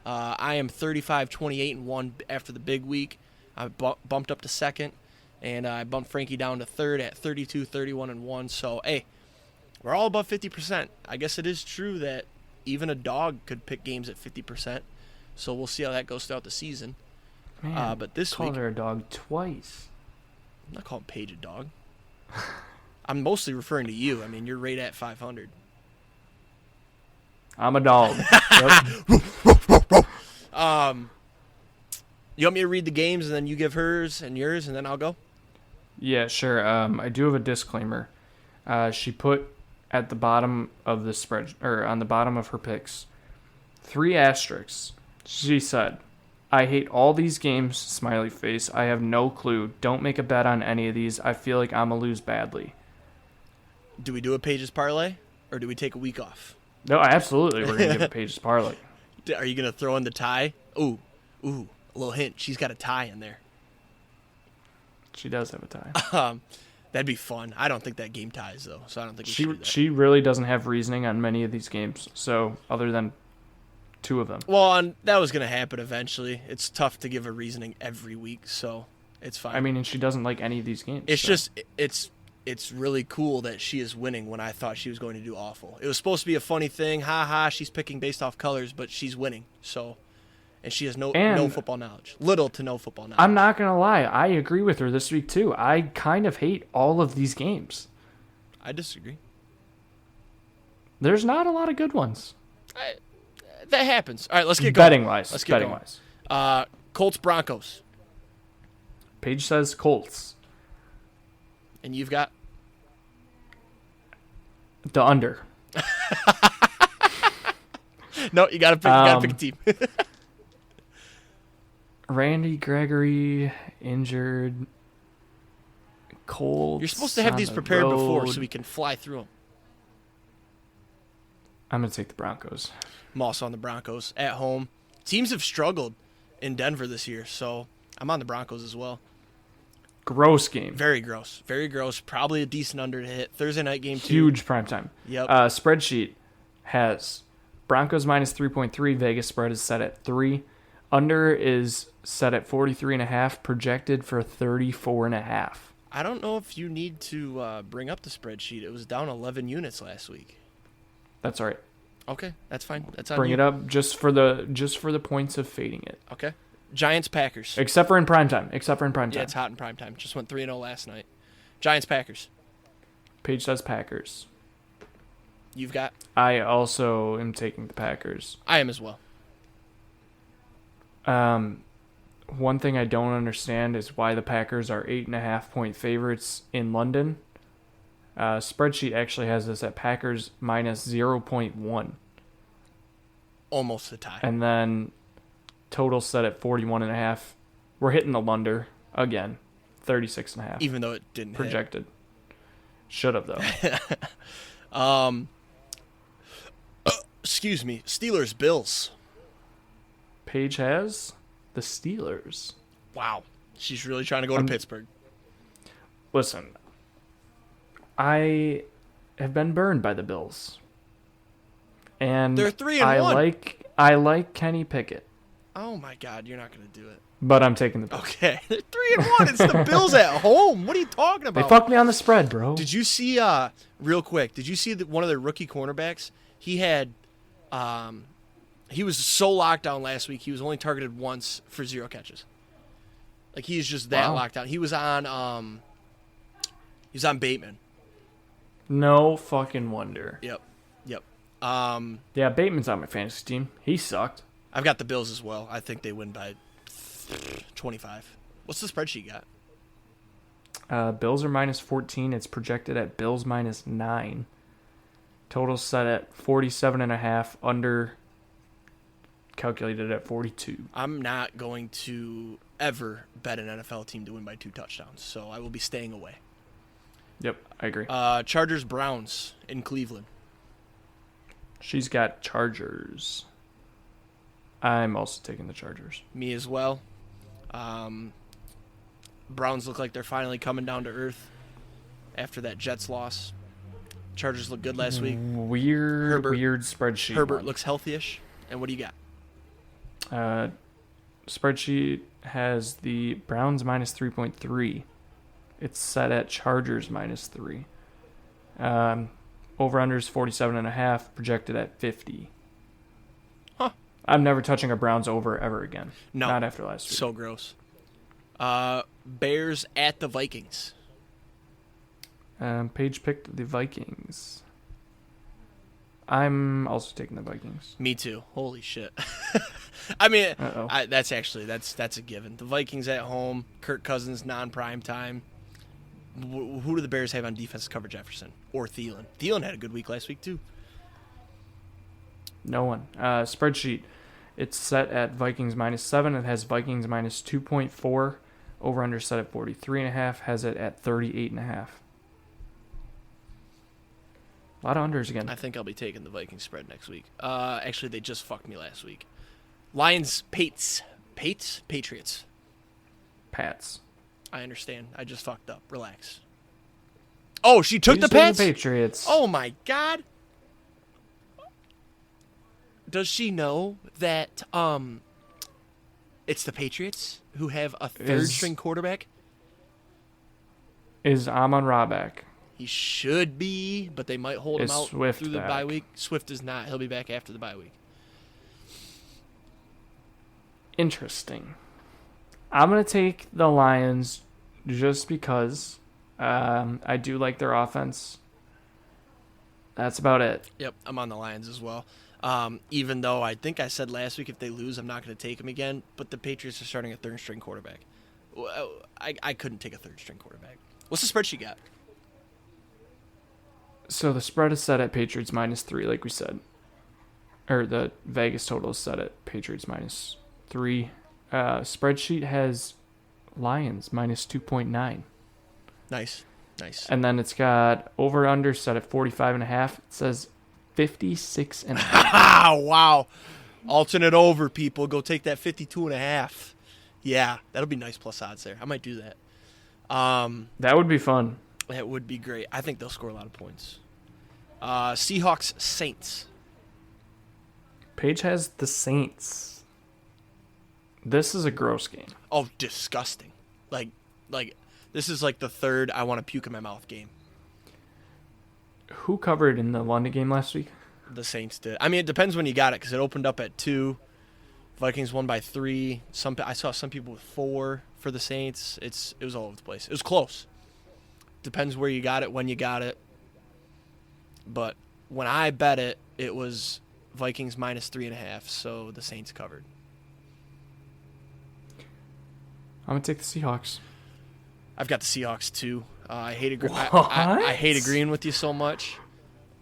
S1: I am 35-28-1 after the big week. I bumped up to second, and I bumped Frankie down to third at 32-31-1. So hey, we're all above 50%. I guess it is true that even a dog could pick games at 50%. So we'll see how that goes throughout the season.
S2: Man,
S1: But this
S2: called
S1: week,
S2: her a dog twice.
S1: I'm not calling Paige a dog. I'm mostly referring to you. I mean, you're right at 500.
S2: I'm a dog. Yep.
S1: You want me to read the games and then you give hers and yours and then I'll go?
S2: Yeah, sure. I do have a disclaimer. She put at the bottom of the spread, or on the bottom of her picks, 3 asterisks. She said, "I hate all these games, smiley face. I have no clue. Don't make a bet on any of these. I feel like I'm going to lose badly."
S1: Do we do a Paige's parlay or do we take a week off?
S2: No, absolutely. We're going to give a Paige's parlay.
S1: Are you going to throw in the tie? Ooh, a little hint. She's got a tie in there.
S2: She does have a tie.
S1: That'd be fun. I don't think that game ties, though, so I don't think we should do that.
S2: She really doesn't have reasoning on many of these games, so other than 2 of them.
S1: Well, and that was going to happen eventually. It's tough to give a reasoning every week, so it's fine.
S2: I mean, and she doesn't like any of these games.
S1: It's
S2: so.
S1: just it's really cool that she is winning when I thought she was going to do awful. It was supposed to be a funny thing. Ha ha, she's picking based off colors, but she's winning. So, and she has no football knowledge. Little to no football knowledge.
S2: I'm not going to lie. I agree with her this week, too. I kind of hate all of these games.
S1: I disagree.
S2: There's not a lot of good ones.
S1: That happens. All right, let's get going.
S2: Betting-wise.
S1: Let's get going. Colts Broncos.
S2: Paige says Colts.
S1: And you've got?
S2: The under.
S1: No, you got to pick a team.
S2: Randy Gregory injured. Colts.
S1: You're supposed to have these prepared before so we can fly through them.
S2: I'm going to take the Broncos.
S1: I'm also on the Broncos at home. Teams have struggled in Denver this year, so I'm on the Broncos as well.
S2: Gross game.
S1: Very gross. Very gross. Probably a decent under to hit. Thursday night game, too.
S2: Huge primetime.
S1: Yep.
S2: Spreadsheet has Broncos minus 3.3. Vegas spread is set at 3. Under is set at 43.5. Projected for 34.5.
S1: I don't know if you need to bring up the spreadsheet. It was down 11 units last week.
S2: That's all right.
S1: Okay, that's fine. That's on
S2: Bring
S1: you.
S2: it up just for the points of fading it.
S1: Okay. Giants Packers.
S2: Except for in primetime.
S1: Yeah, it's hot in primetime. Just went 3-0 last night. Giants Packers.
S2: Paige says Packers.
S1: You've got?
S2: I also am taking the Packers.
S1: I am as well.
S2: One thing I don't understand is why the Packers are 8.5-point favorites in London. Spreadsheet actually has this at Packers minus 0.1.
S1: Almost a tie.
S2: And then total set at 41.5. We're hitting the under again. 36.5.
S1: Even though it didn't
S2: projected. Should have though.
S1: Excuse me. Steelers Bills.
S2: Paige has the Steelers.
S1: Wow. She's really trying to go to Pittsburgh.
S2: Listen, I have been burned by the Bills. And
S1: they're 3-1.
S2: I like Kenny Pickett.
S1: Oh my God, you're not gonna do it.
S2: But I'm taking the Bills.
S1: Okay, they're 3-1. It's the Bills at home. What are you talking about?
S2: They fucked me on the spread, bro.
S1: Did you see? Real quick, did you see that one of their rookie cornerbacks? He had, he was so locked down last week. He was only targeted once for 0 catches. Like he's just that locked down. He was on Bateman.
S2: No fucking wonder.
S1: Yep.
S2: Yeah, Bateman's on my fantasy team. He sucked.
S1: I've got the Bills as well. I think they win by 25. What's the spreadsheet got?
S2: Bills are minus 14. It's projected at Bills minus 9. Total set at 47.5. Under calculated at 42.
S1: I'm not going to ever bet an NFL team to win by 2 touchdowns, so I will be staying away.
S2: Yep, I agree.
S1: Chargers Browns in Cleveland.
S2: She's got Chargers. I'm also taking the Chargers.
S1: Me as well. Browns look like they're finally coming down to earth after that Jets loss. Chargers looked good last week.
S2: Weird spreadsheet.
S1: Herbert looks healthy-ish. And what do you got?
S2: Spreadsheet has the Browns minus 3.3. It's set at Chargers minus 3. Over-under is 47.5, projected at 50.
S1: Huh.
S2: I'm never touching a Browns over ever again.
S1: No.
S2: Not after last week.
S1: So gross. Bears at the Vikings.
S2: Paige picked the Vikings. I'm also taking the Vikings.
S1: Me too. Holy shit. I mean, that's a given. The Vikings at home. Kirk Cousins non-prime time. Who do the Bears have on defense to cover Jefferson or Thielen? Thielen had a good week last week too.
S2: No one. Spreadsheet. It's set at Vikings minus 7. It has Vikings minus 2.4. Over under set at 43.5. Has it at 38.5. A lot of unders again.
S1: I think I'll be taking the Vikings spread next week. Actually, they just fucked me last week. Lions, Patriots.
S2: Pats.
S1: I understand. I just fucked up. Relax. Oh, she took the Pats?
S2: Patriots.
S1: Oh, my God. Does she know that it's the Patriots who have a third-string quarterback?
S2: Is Amon-Ra back?
S1: He should be, but they might hold him out
S2: Swift
S1: through the
S2: back?
S1: bye week. Swift is not. He'll be back after the bye week.
S2: Interesting. I'm going to take the Lions just because I do like their offense. That's about it.
S1: Yep, I'm on the Lions as well. Even though I think I said last week if they lose, I'm not going to take them again. But the Patriots are starting a third-string quarterback. I couldn't take a third-string quarterback. What's the spreadsheet got?
S2: So the spread is set at Patriots minus 3, like we said. Or the Vegas total is set at Patriots minus 3. Spreadsheet has Lions minus 2.9.
S1: Nice.
S2: And then it's got over-under set at 45.5. It says 56.5.
S1: Wow. Alternate over, people. Go take that 52.5. Yeah, that'll be nice plus odds there. I might do that.
S2: That would be fun.
S1: That would be great. I think they'll score a lot of points. Seahawks, Saints.
S2: Paige has the Saints. This is a gross game.
S1: Oh, disgusting. Like this is like the third I want to puke in my mouth game.
S2: Who covered in the London game last week?
S1: The Saints did. I mean, it depends when you got it because it opened up at 2. Vikings won by 3. I saw some people with 4 for the Saints. It was all over the place. It was close. Depends where you got it, when you got it. But when I bet it, it was Vikings minus 3.5, so the Saints covered.
S2: I'm going to take the Seahawks.
S1: I've got the Seahawks too. I hate agreeing with you so much.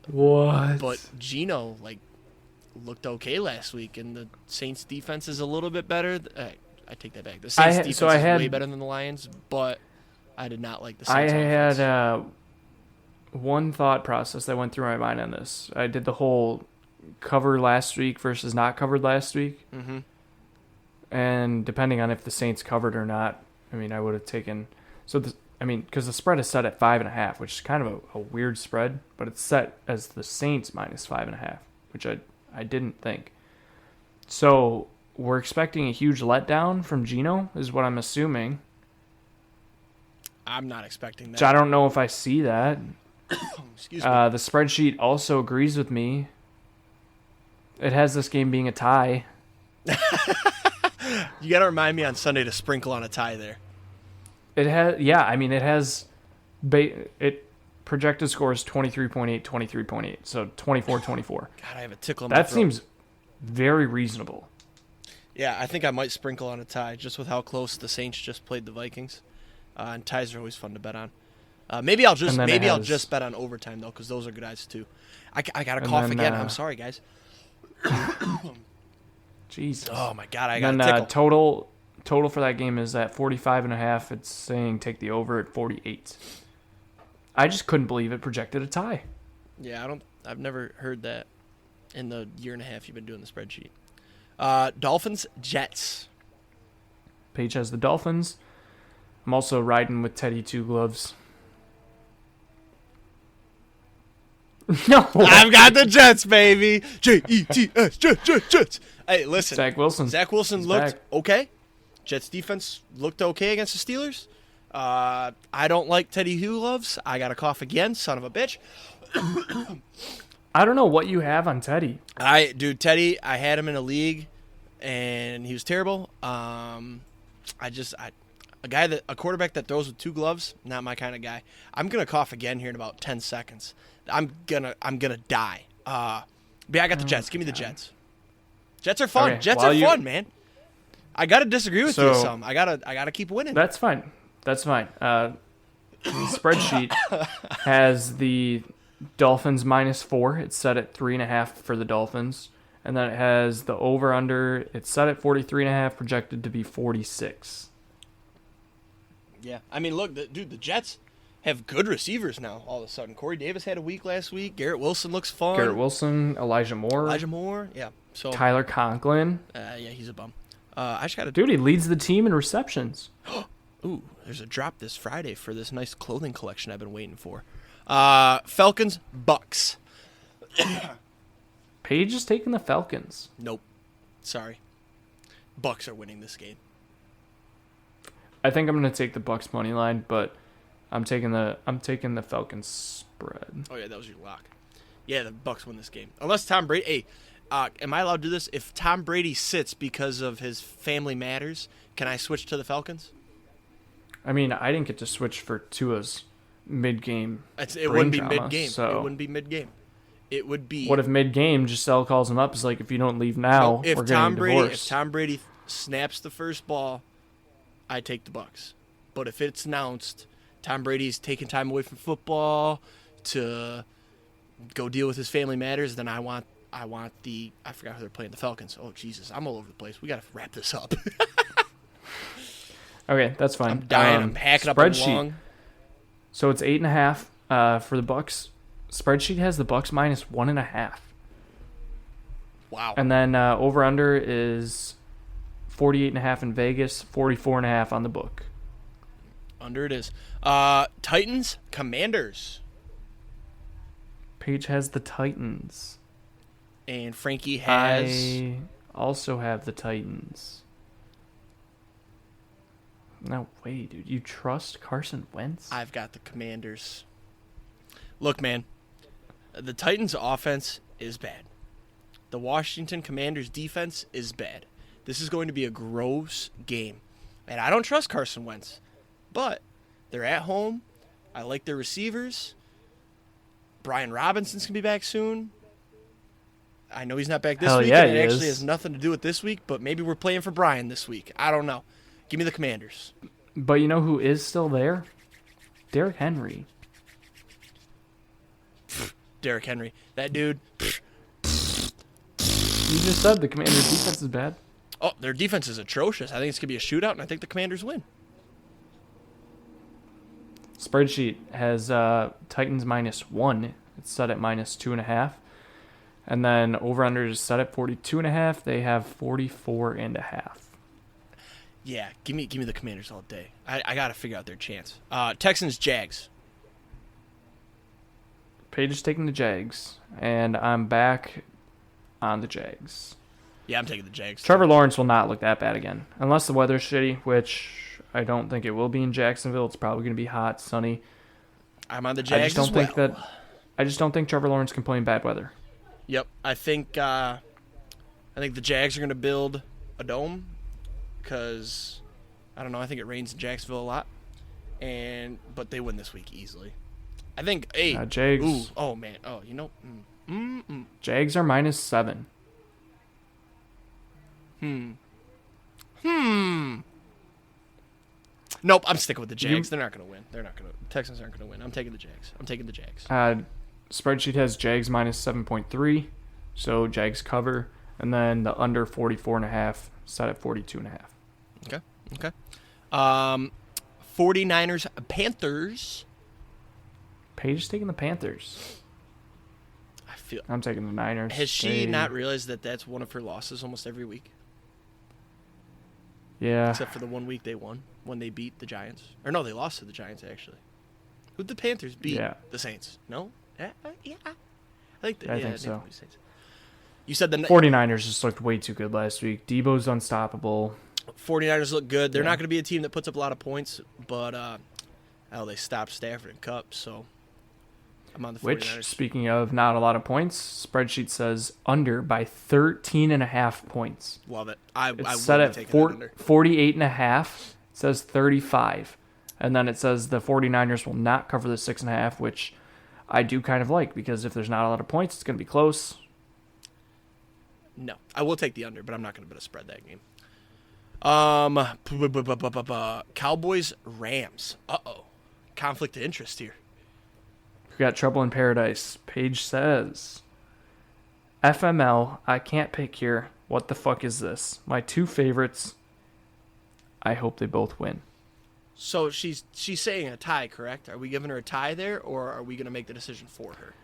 S2: What?
S1: But Geno looked okay last week, and the Saints defense is a little bit better. I take that back. The Saints defense is way better than the Lions, but I did not like the Saints offense.
S2: Had one thought process that went through my mind on this. I did the whole cover last week versus not covered last week.
S1: Mm-hmm.
S2: And depending on if the Saints covered or not, I mean, I would have taken... because the spread is set at 5.5, which is kind of a weird spread, but it's set as the Saints minus 5.5, which I didn't think. So we're expecting a huge letdown from Geno, is what I'm assuming.
S1: I'm not expecting that.
S2: Which I don't know if I see that.
S1: Excuse me.
S2: The spreadsheet also agrees with me. It has this game being a tie.
S1: You got to remind me on Sunday to sprinkle on a tie there.
S2: It has, yeah, I mean, it has, it projected score is 23.8, 23.8, so 24-24.
S1: God, I have a tickle in my
S2: That
S1: throat.
S2: seems very reasonable.
S1: Yeah, I think I might sprinkle on a tie just with how close the Saints just played the Vikings. And ties are always fun to bet on. Maybe I'll just bet on overtime though, because those are good odds too. I got to cough again. I'm sorry, guys.
S2: Jesus.
S1: Oh my God, I got a tickle.
S2: Total for that game is at 45.5. It's saying take the over at 48. I just couldn't believe it projected a tie.
S1: Yeah, I've never heard that in the year and a half you've been doing the spreadsheet. Dolphins, Jets.
S2: Paige has the Dolphins. I'm also riding with Teddy Two Gloves. No.
S1: I've got the Jets, baby. Jets, Jets. Hey, listen.
S2: Zach Wilson.
S1: He's looked back. Okay. Jets defense looked okay against the Steelers. I don't like Teddy Two Gloves. I got to cough again, son of a bitch.
S2: I don't know what you have on Teddy.
S1: Teddy, I had him in a league, and he was terrible. A quarterback that throws with two gloves, not my kind of guy. I'm gonna cough again here in about 10 seconds. I'm gonna die. But I got the Jets. Give me the Jets. Jets are fun.
S2: Okay,
S1: Jets are fun, man. I gotta disagree with you some. I gotta keep winning.
S2: That's fine. The spreadsheet has the Dolphins -4. It's set at 3.5 for the Dolphins. And then it has the over-under. It's set at 43.5, projected to be 46.
S1: Yeah. I mean, look, the Jets have good receivers now all of a sudden. Corey Davis had a week last week. Garrett Wilson looks fun.
S2: Garrett Wilson, Elijah Moore.
S1: Yeah. So
S2: Tyler Conklin.
S1: Yeah, he's a bum. I just got to...
S2: Dude, he leads the team in receptions.
S1: Ooh, there's a drop this Friday for this nice clothing collection I've been waiting for. Falcons, Bucks.
S2: Paige is taking the Falcons.
S1: Nope. Sorry. Bucks are winning this game.
S2: I think I'm going to take the Bucks money line, but I'm taking the Falcons spread.
S1: Oh yeah, that was your lock. Yeah, the Bucks win this game. Unless Tom Brady. Hey, am I allowed to do this? If Tom Brady sits because of his family matters, can I switch to the Falcons?
S2: I mean, I didn't get to switch for Tua's mid-game.
S1: It wouldn't be
S2: trauma,
S1: mid-game.
S2: So.
S1: It wouldn't be mid-game. It would be.
S2: What if mid-game Giselle calls him up? Is like, if you don't leave now, we're getting divorced.
S1: If Tom Brady snaps the first ball, I take the Bucks. But if it's announced Tom Brady's taking time away from football to go deal with his family matters, then I want the... I forgot who they're playing. The Falcons. Oh, Jesus. I'm all over the place. We got to wrap this up.
S2: Okay, that's fine.
S1: I'm dying. I'm hacking up a long.
S2: So it's 8.5 for the Bucks. Spreadsheet has the Bucks -1.5.
S1: Wow.
S2: And then over-under is 48.5 in Vegas, 44.5 on the book.
S1: Under it is. Titans, Commanders.
S2: Paige has the Titans.
S1: And Frankie has...
S2: I also have the Titans. No way, dude. You trust Carson Wentz?
S1: I've got the Commanders. Look, man. The Titans' offense is bad. The Washington Commanders' defense is bad. This is going to be a gross game. And I don't trust Carson Wentz. But they're at home. I like their receivers. Brian Robinson's going to be back soon. I know he's not back this week.
S2: Yeah,
S1: and it actually has nothing to do with this week. But maybe we're playing for Brian this week. I don't know. Give me the Commanders.
S2: But you know who is still there? Derrick Henry.
S1: Derrick Henry. That dude.
S2: You just said the Commanders' defense is bad.
S1: Oh, their defense is atrocious. I think it's going to be a shootout, and I think the Commanders win.
S2: Spreadsheet has Titans -1. It's set at -2.5. And then over-under is set at 42.5. They have 44.5.
S1: Yeah, give me the Commanders all day. I got to figure out their chance. Texans, Jags.
S2: Paige is taking the Jags, and I'm back on the Jags.
S1: Yeah, I'm taking the Jags.
S2: Trevor Lawrence will not look that bad again. Unless the weather's shitty, which I don't think it will be in Jacksonville. It's probably going to be hot, sunny.
S1: I'm on the Jags as well.
S2: I just don't think Trevor Lawrence can play in bad weather.
S1: Yep. I think the Jags are going to build a dome because, I don't know, I think it rains in Jacksonville a lot. But they win this week easily. I think,
S2: Jags.
S1: Ooh, oh, man. Oh,
S2: Jags are -7.
S1: Nope, I'm sticking with the Jags. They're not going to win. Texans aren't going to win. I'm taking the Jags.
S2: Spreadsheet has Jags -7.3, so Jags cover, and then the under 44.5 set at 42.5.
S1: Okay. 49ers, Panthers.
S2: Paige taking the Panthers. I'm taking the Niners.
S1: Has she not realized that that's one of her losses almost every week?
S2: Yeah.
S1: Except for the 1 week they won when they beat the Giants. Or no, they lost to the Giants, actually. Who'd the Panthers beat?
S2: Yeah.
S1: The Saints. No? Yeah. I think
S2: so.
S1: Saints. You said the
S2: 49ers just looked way too good last week. Debo's unstoppable.
S1: 49ers look good. They're not going to be a team that puts up a lot of points, but they stopped Stafford and Kupp, so I'm on the 49ers.
S2: Which, speaking of not a lot of points, spreadsheet says under by 13.5 points.
S1: Love it.
S2: It's set at 48.5. It says 35. And then it says the 49ers will not cover the 6.5, which I do kind of like because if there's not a lot of points, it's going to be close.
S1: No. I will take the under, but I'm not going to bet a spread that game. Cowboys, Rams. Uh-oh. Conflict of interest here.
S2: We got trouble in paradise. Paige says, FML, I can't pick here. What the fuck is this? My two favorites. I hope they both win.
S1: So she's saying a tie, correct? Are we giving her a tie there, or are we going to make the decision for her?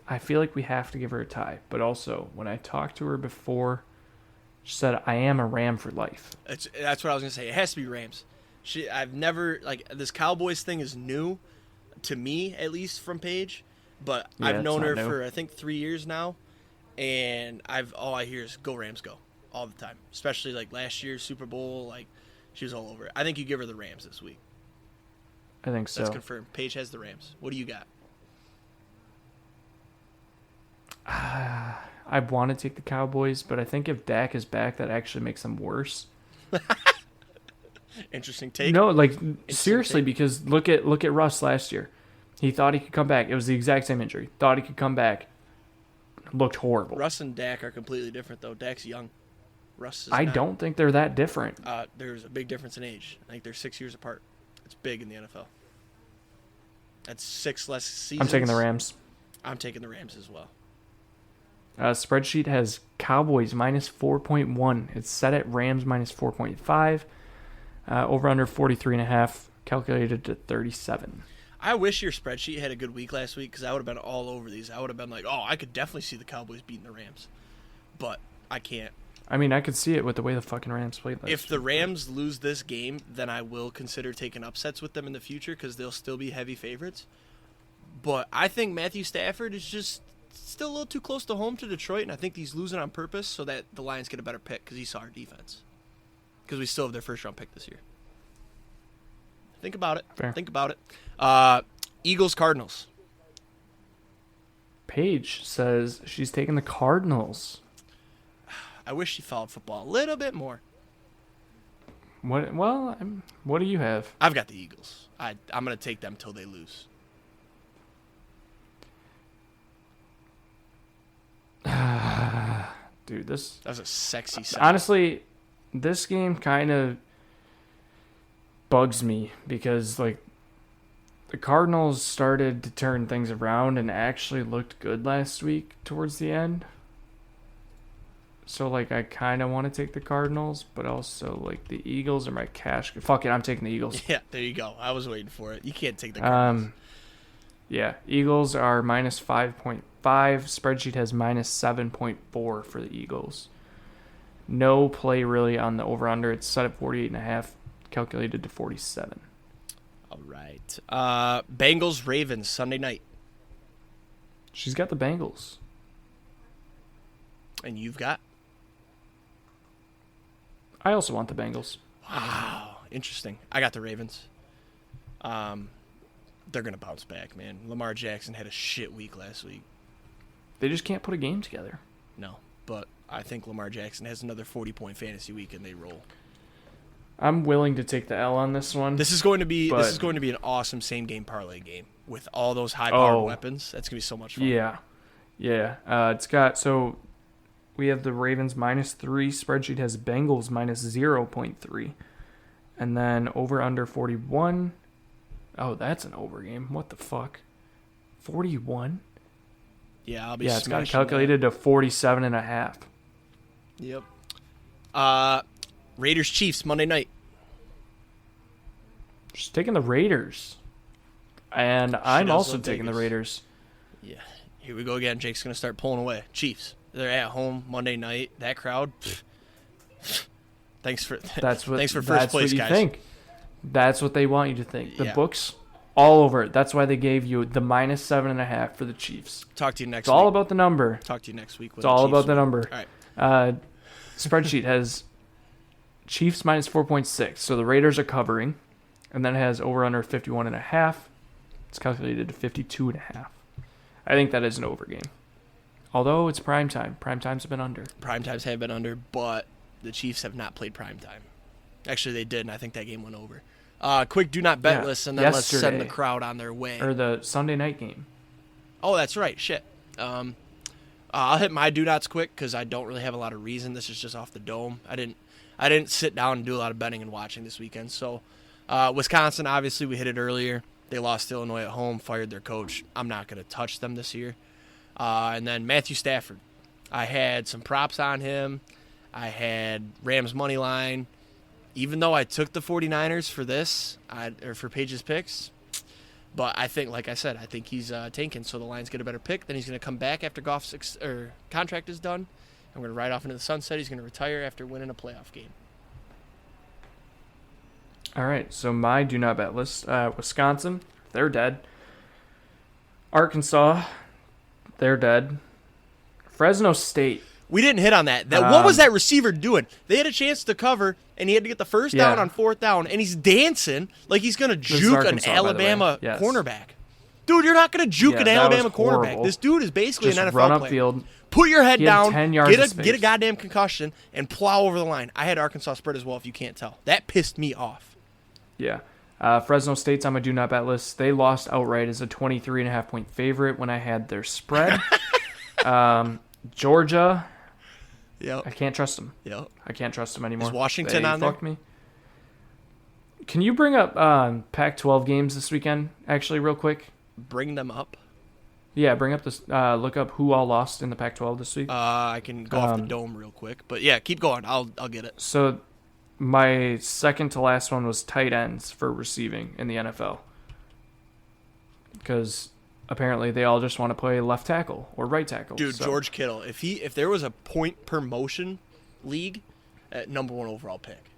S2: I feel like we have to give her a tie. But also, when I talked to her before, she said, I am a Ram for life.
S1: That's what I was going to say. It has to be Rams. I've never, this Cowboys thing is new to me, at least from Paige. But yeah, I've known her for, I think, 3 years now. And all I hear is go Rams, go. All the time. Especially, last year's Super Bowl. She was all over it. I think you give her the Rams this week.
S2: I think so.
S1: That's confirmed. Paige has the Rams. What do you got?
S2: I want to take the Cowboys, but I think if Dak is back, that actually makes them worse.
S1: Interesting take.
S2: No, seriously, because look at Russ last year. He thought he could come back. It was the exact same injury. Thought he could come back. Looked horrible.
S1: Russ and Dak are completely different, though. Dak's young. Russ is
S2: I
S1: not.
S2: don't think they're that different.
S1: There's a big difference in age. I think they're 6 years apart. It's big in the NFL. That's 6 less seasons.
S2: I'm taking the Rams.
S1: I'm taking the Rams as well.
S2: Spreadsheet has Cowboys -4.1. It's set at Rams -4.5. Over under 43.5, calculated to 37.
S1: I wish your spreadsheet had a good week last week because I would have been all over these. I would have been like, I could definitely see the Cowboys beating the Rams. But I can't.
S2: I mean, I could see it with the way the fucking Rams played last week.
S1: If the Rams lose this game, then I will consider taking upsets with them in the future because they'll still be heavy favorites. But I think Matthew Stafford is just still a little too close to home to Detroit, and I think he's losing on purpose so that the Lions get a better pick because he saw our defense. Because we still have their first-round pick this year. Think about it.
S2: Fair.
S1: Think about it. Eagles, Cardinals.
S2: Paige says she's taking the Cardinals.
S1: I wish she followed football a little bit more.
S2: What? Well, what do you have?
S1: I've got the Eagles. I'm going to take them till they lose.
S2: Dude, that
S1: was a sexy sound.
S2: Honestly, this game kind of bugs me because the Cardinals started to turn things around and actually looked good last week towards the end. So I kind of want to take the Cardinals, but also the Eagles are my cash. Fuck it, I'm taking the Eagles.
S1: Yeah, there you go. I was waiting for it. You can't take the Cardinals.
S2: Yeah, Eagles are -5.5. Spreadsheet has -7.4 for the Eagles. No play really on the over-under. It's set at 48.5, calculated to 47.
S1: All right. Bengals, Ravens, Sunday night.
S2: She's got the Bengals.
S1: And you've got?
S2: I also want the Bengals.
S1: Wow, interesting. I got the Ravens. They're going to bounce back, man. Lamar Jackson had a shit week last week.
S2: They just can't put a game together.
S1: No, but I think Lamar Jackson has another 40-point fantasy week and they roll.
S2: I'm willing to take the L on this one.
S1: This is going to be an awesome same game parlay game with all those high-powered weapons. That's going to be so much fun.
S2: Yeah. We have the Ravens -3. Spreadsheet has Bengals -0.3. And then over under 41. Oh, that's an over game. What the fuck? 41?
S1: Yeah, I'll be
S2: it's got calculated to 47.5.
S1: Yep. Raiders Chiefs Monday night.
S2: Just taking the Raiders. And I'm also taking the Raiders.
S1: Yeah. Here we go again. Jake's going to start pulling away. Chiefs. They're at home Monday night. That crowd. Thanks for first place,
S2: what you
S1: guys.
S2: Think. That's what they want you to think. The
S1: Yeah.
S2: books all over it. That's why they gave you the -7.5 for the Chiefs.
S1: Talk to you next
S2: week. It's all about the number.
S1: Talk to you next week.
S2: It's all about the number.
S1: All right.
S2: Spreadsheet has Chiefs -4.6. So the Raiders are covering. And then it has over under 51.5. It's calculated to 52.5. I think that is an over game. Although it's prime time. Prime times have been under.
S1: Prime times have been under, but the Chiefs have not played prime time. Actually, they did, and I think that game went over. Quick do not bet list, and then let's send the crowd on their way.
S2: Or the Sunday night game.
S1: Oh, that's right. Shit. I'll hit my do nots quick because I don't really have a lot of reason. This is just off the dome. I didn't sit down and do a lot of betting and watching this weekend. So, Wisconsin, obviously, we hit it earlier. They lost to Illinois at home, fired their coach. I'm not going to touch them this year. And then Matthew Stafford. I had some props on him. I had Rams money line. Even though I took the 49ers for this, for Paige's picks, but I think, like I said, I think he's tanking, so the Lions get a better pick. Then he's going to come back after Goff's contract is done. I'm going to ride off into the sunset. He's going to retire after winning a playoff game.
S2: All right, so my do not bet list: Wisconsin, they're dead. Arkansas, they're dead. Fresno State.
S1: We didn't hit on that. What was that receiver doing? They had a chance to cover, and he had to get the first down on fourth down, and he's dancing like he's going to juke an Alabama cornerback. Dude, you're not going to juke an Alabama cornerback. This dude is basically
S2: just
S1: an NFL
S2: run
S1: player.
S2: Upfield.
S1: Put your head down,
S2: 10 yards
S1: get a goddamn concussion, and plow over the line. I had Arkansas spread as well, if you can't tell. That pissed me off.
S2: Yeah. Fresno State's on my do not bet list. They lost outright as a 23.5 point favorite when I had their spread. Georgia.
S1: Yep.
S2: I can't trust them.
S1: Yep.
S2: I can't trust them anymore.
S1: Is Washington on there?
S2: Fucked me. Can you bring up Pac-12 games this weekend, actually, real quick?
S1: Bring them up?
S2: Yeah, bring up this. Look up who all lost in the Pac-12 this week.
S1: I can go off the dome real quick. But, yeah, keep going. I'll get it.
S2: So my second to last one was tight ends for receiving in the NFL. Because apparently they all just want to play left tackle or right tackle.
S1: Dude, so. George Kittle, if there was a point per motion league, number one overall pick.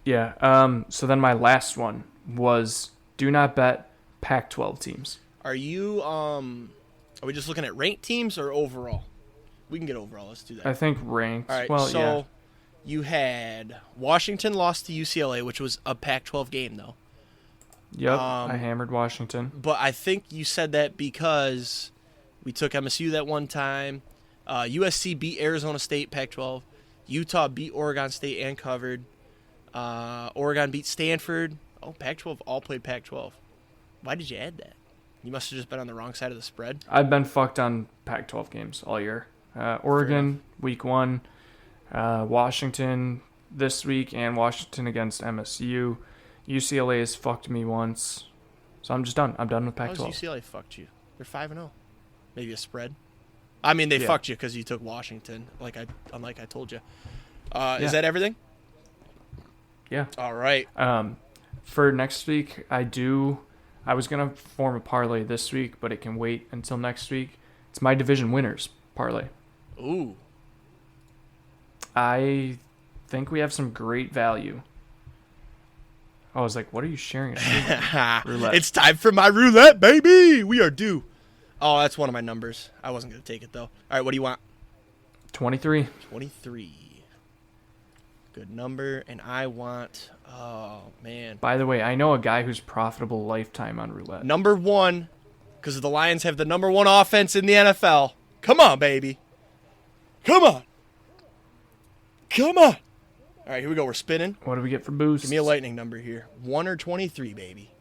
S2: Yeah. So then my last one was do not bet Pac-12 teams.
S1: Are we just looking at ranked teams or overall? We can get overall. Let's do that.
S2: I think ranked.
S1: All right.
S2: Well,
S1: so
S2: yeah.
S1: You had Washington lost to UCLA, which was a Pac-12 game, though.
S2: Yep, I hammered Washington.
S1: But I think you said that because we took MSU that one time. USC beat Arizona State, Pac-12. Utah beat Oregon State and covered. Oregon beat Stanford. Oh, Pac-12 all played Pac-12. Why did you add that? You must have just been on the wrong side of the spread.
S2: I've been fucked on Pac-12 games all year. Oregon, week 1. Washington this week, and Washington against MSU. UCLA has fucked me once, so I'm just done. I'm done with Pac-12.
S1: How has UCLA fucked you? They're 5-0. Maybe a spread. I mean, they fucked you because you took Washington, unlike I told you. Is that everything?
S2: Yeah.
S1: All right.
S2: For next week, I was gonna form a parlay this week, but it can wait until next week. It's my division winners parlay.
S1: Ooh.
S2: I think we have some great value. I was like, what are you sharing? Roulette.
S1: It's time for my roulette, baby. We are due. Oh, that's one of my numbers. I wasn't going to take it, though. All right, what do you want?
S2: 23.
S1: 23. Good number. And I want, oh, man.
S2: By the way, I know a guy who's profitable lifetime on roulette.
S1: Number 1, because the Lions have the number 1 offense in the NFL. Come on, baby. Come on. Come on. All right, here we go. We're spinning.
S2: What do we get for boost?
S1: Give me a lightning number here. 1 or 23, baby.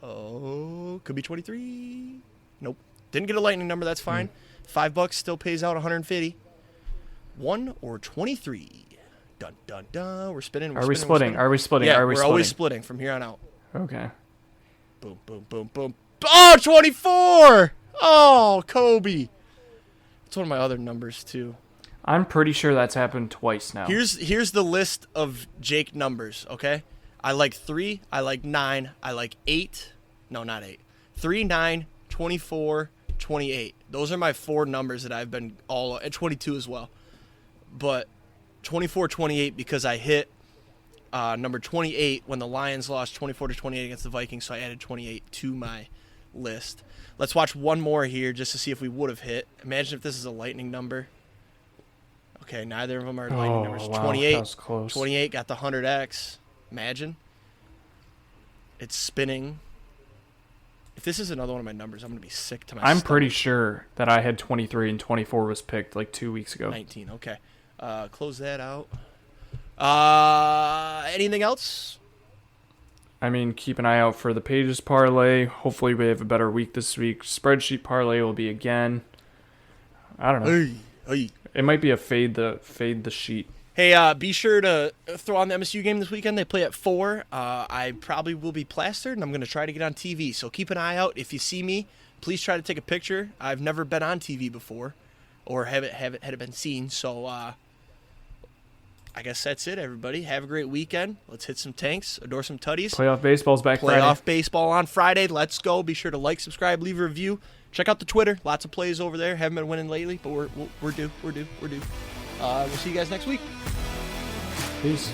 S1: Oh, could be 23. Nope. Didn't get a lightning number. That's fine. $5 still pays out 150. 1 or 23. Dun, dun, dun. We're spinning.
S2: Are we splitting? Are we splitting?
S1: Yeah,
S2: Are we
S1: we're
S2: splitting?
S1: always splitting from here on out.
S2: Okay.
S1: Boom, boom, boom, boom. Oh, 24. Oh, Kobe. It's one of my other numbers, too.
S2: I'm pretty sure that's happened twice now.
S1: Here's the list of Jake numbers, okay? I like 3, I like 9, I like 8. No, not 8. 3, 9, 24, 28. Those are my 4 numbers that I've been all, and 22 as well. But 24, 28 because I hit number 28 when the Lions lost 24-28 against the Vikings, so I added 28 to my list. Let's watch one more here just to see if we would have hit. Imagine if this is a lightning number. Okay, neither of them are lightning numbers.
S2: Wow,
S1: 28.
S2: that was close.
S1: 28 got the 100x. Imagine. It's spinning. If this is another one of my numbers, I'm going to be sick to my
S2: I'm
S1: stomach.
S2: pretty sure that I had 23 and 24 was picked like 2 weeks ago.
S1: 19, okay. Close that out. Anything else?
S2: I mean, keep an eye out for the Paige's parlay. Hopefully we have a better week this week. Spreadsheet parlay will be again. I don't know.
S1: Hey.
S2: It might be a fade the sheet.
S1: Hey, be sure to throw on the MSU game this weekend. They play at 4. I probably will be plastered, and I'm going to try to get on TV. So keep an eye out. If you see me, please try to take a picture. I've never been on TV before, or had it been seen. So I guess that's it, everybody. Have a great weekend. Let's hit some tanks, adore some tutties.
S2: Playoff baseball's back Friday.
S1: Playoff baseball on Friday. Let's go. Be sure to like, subscribe, leave a review. Check out the Twitter. Lots of plays over there. Haven't been winning lately, but we're due. We'll see you guys next week.
S2: Peace.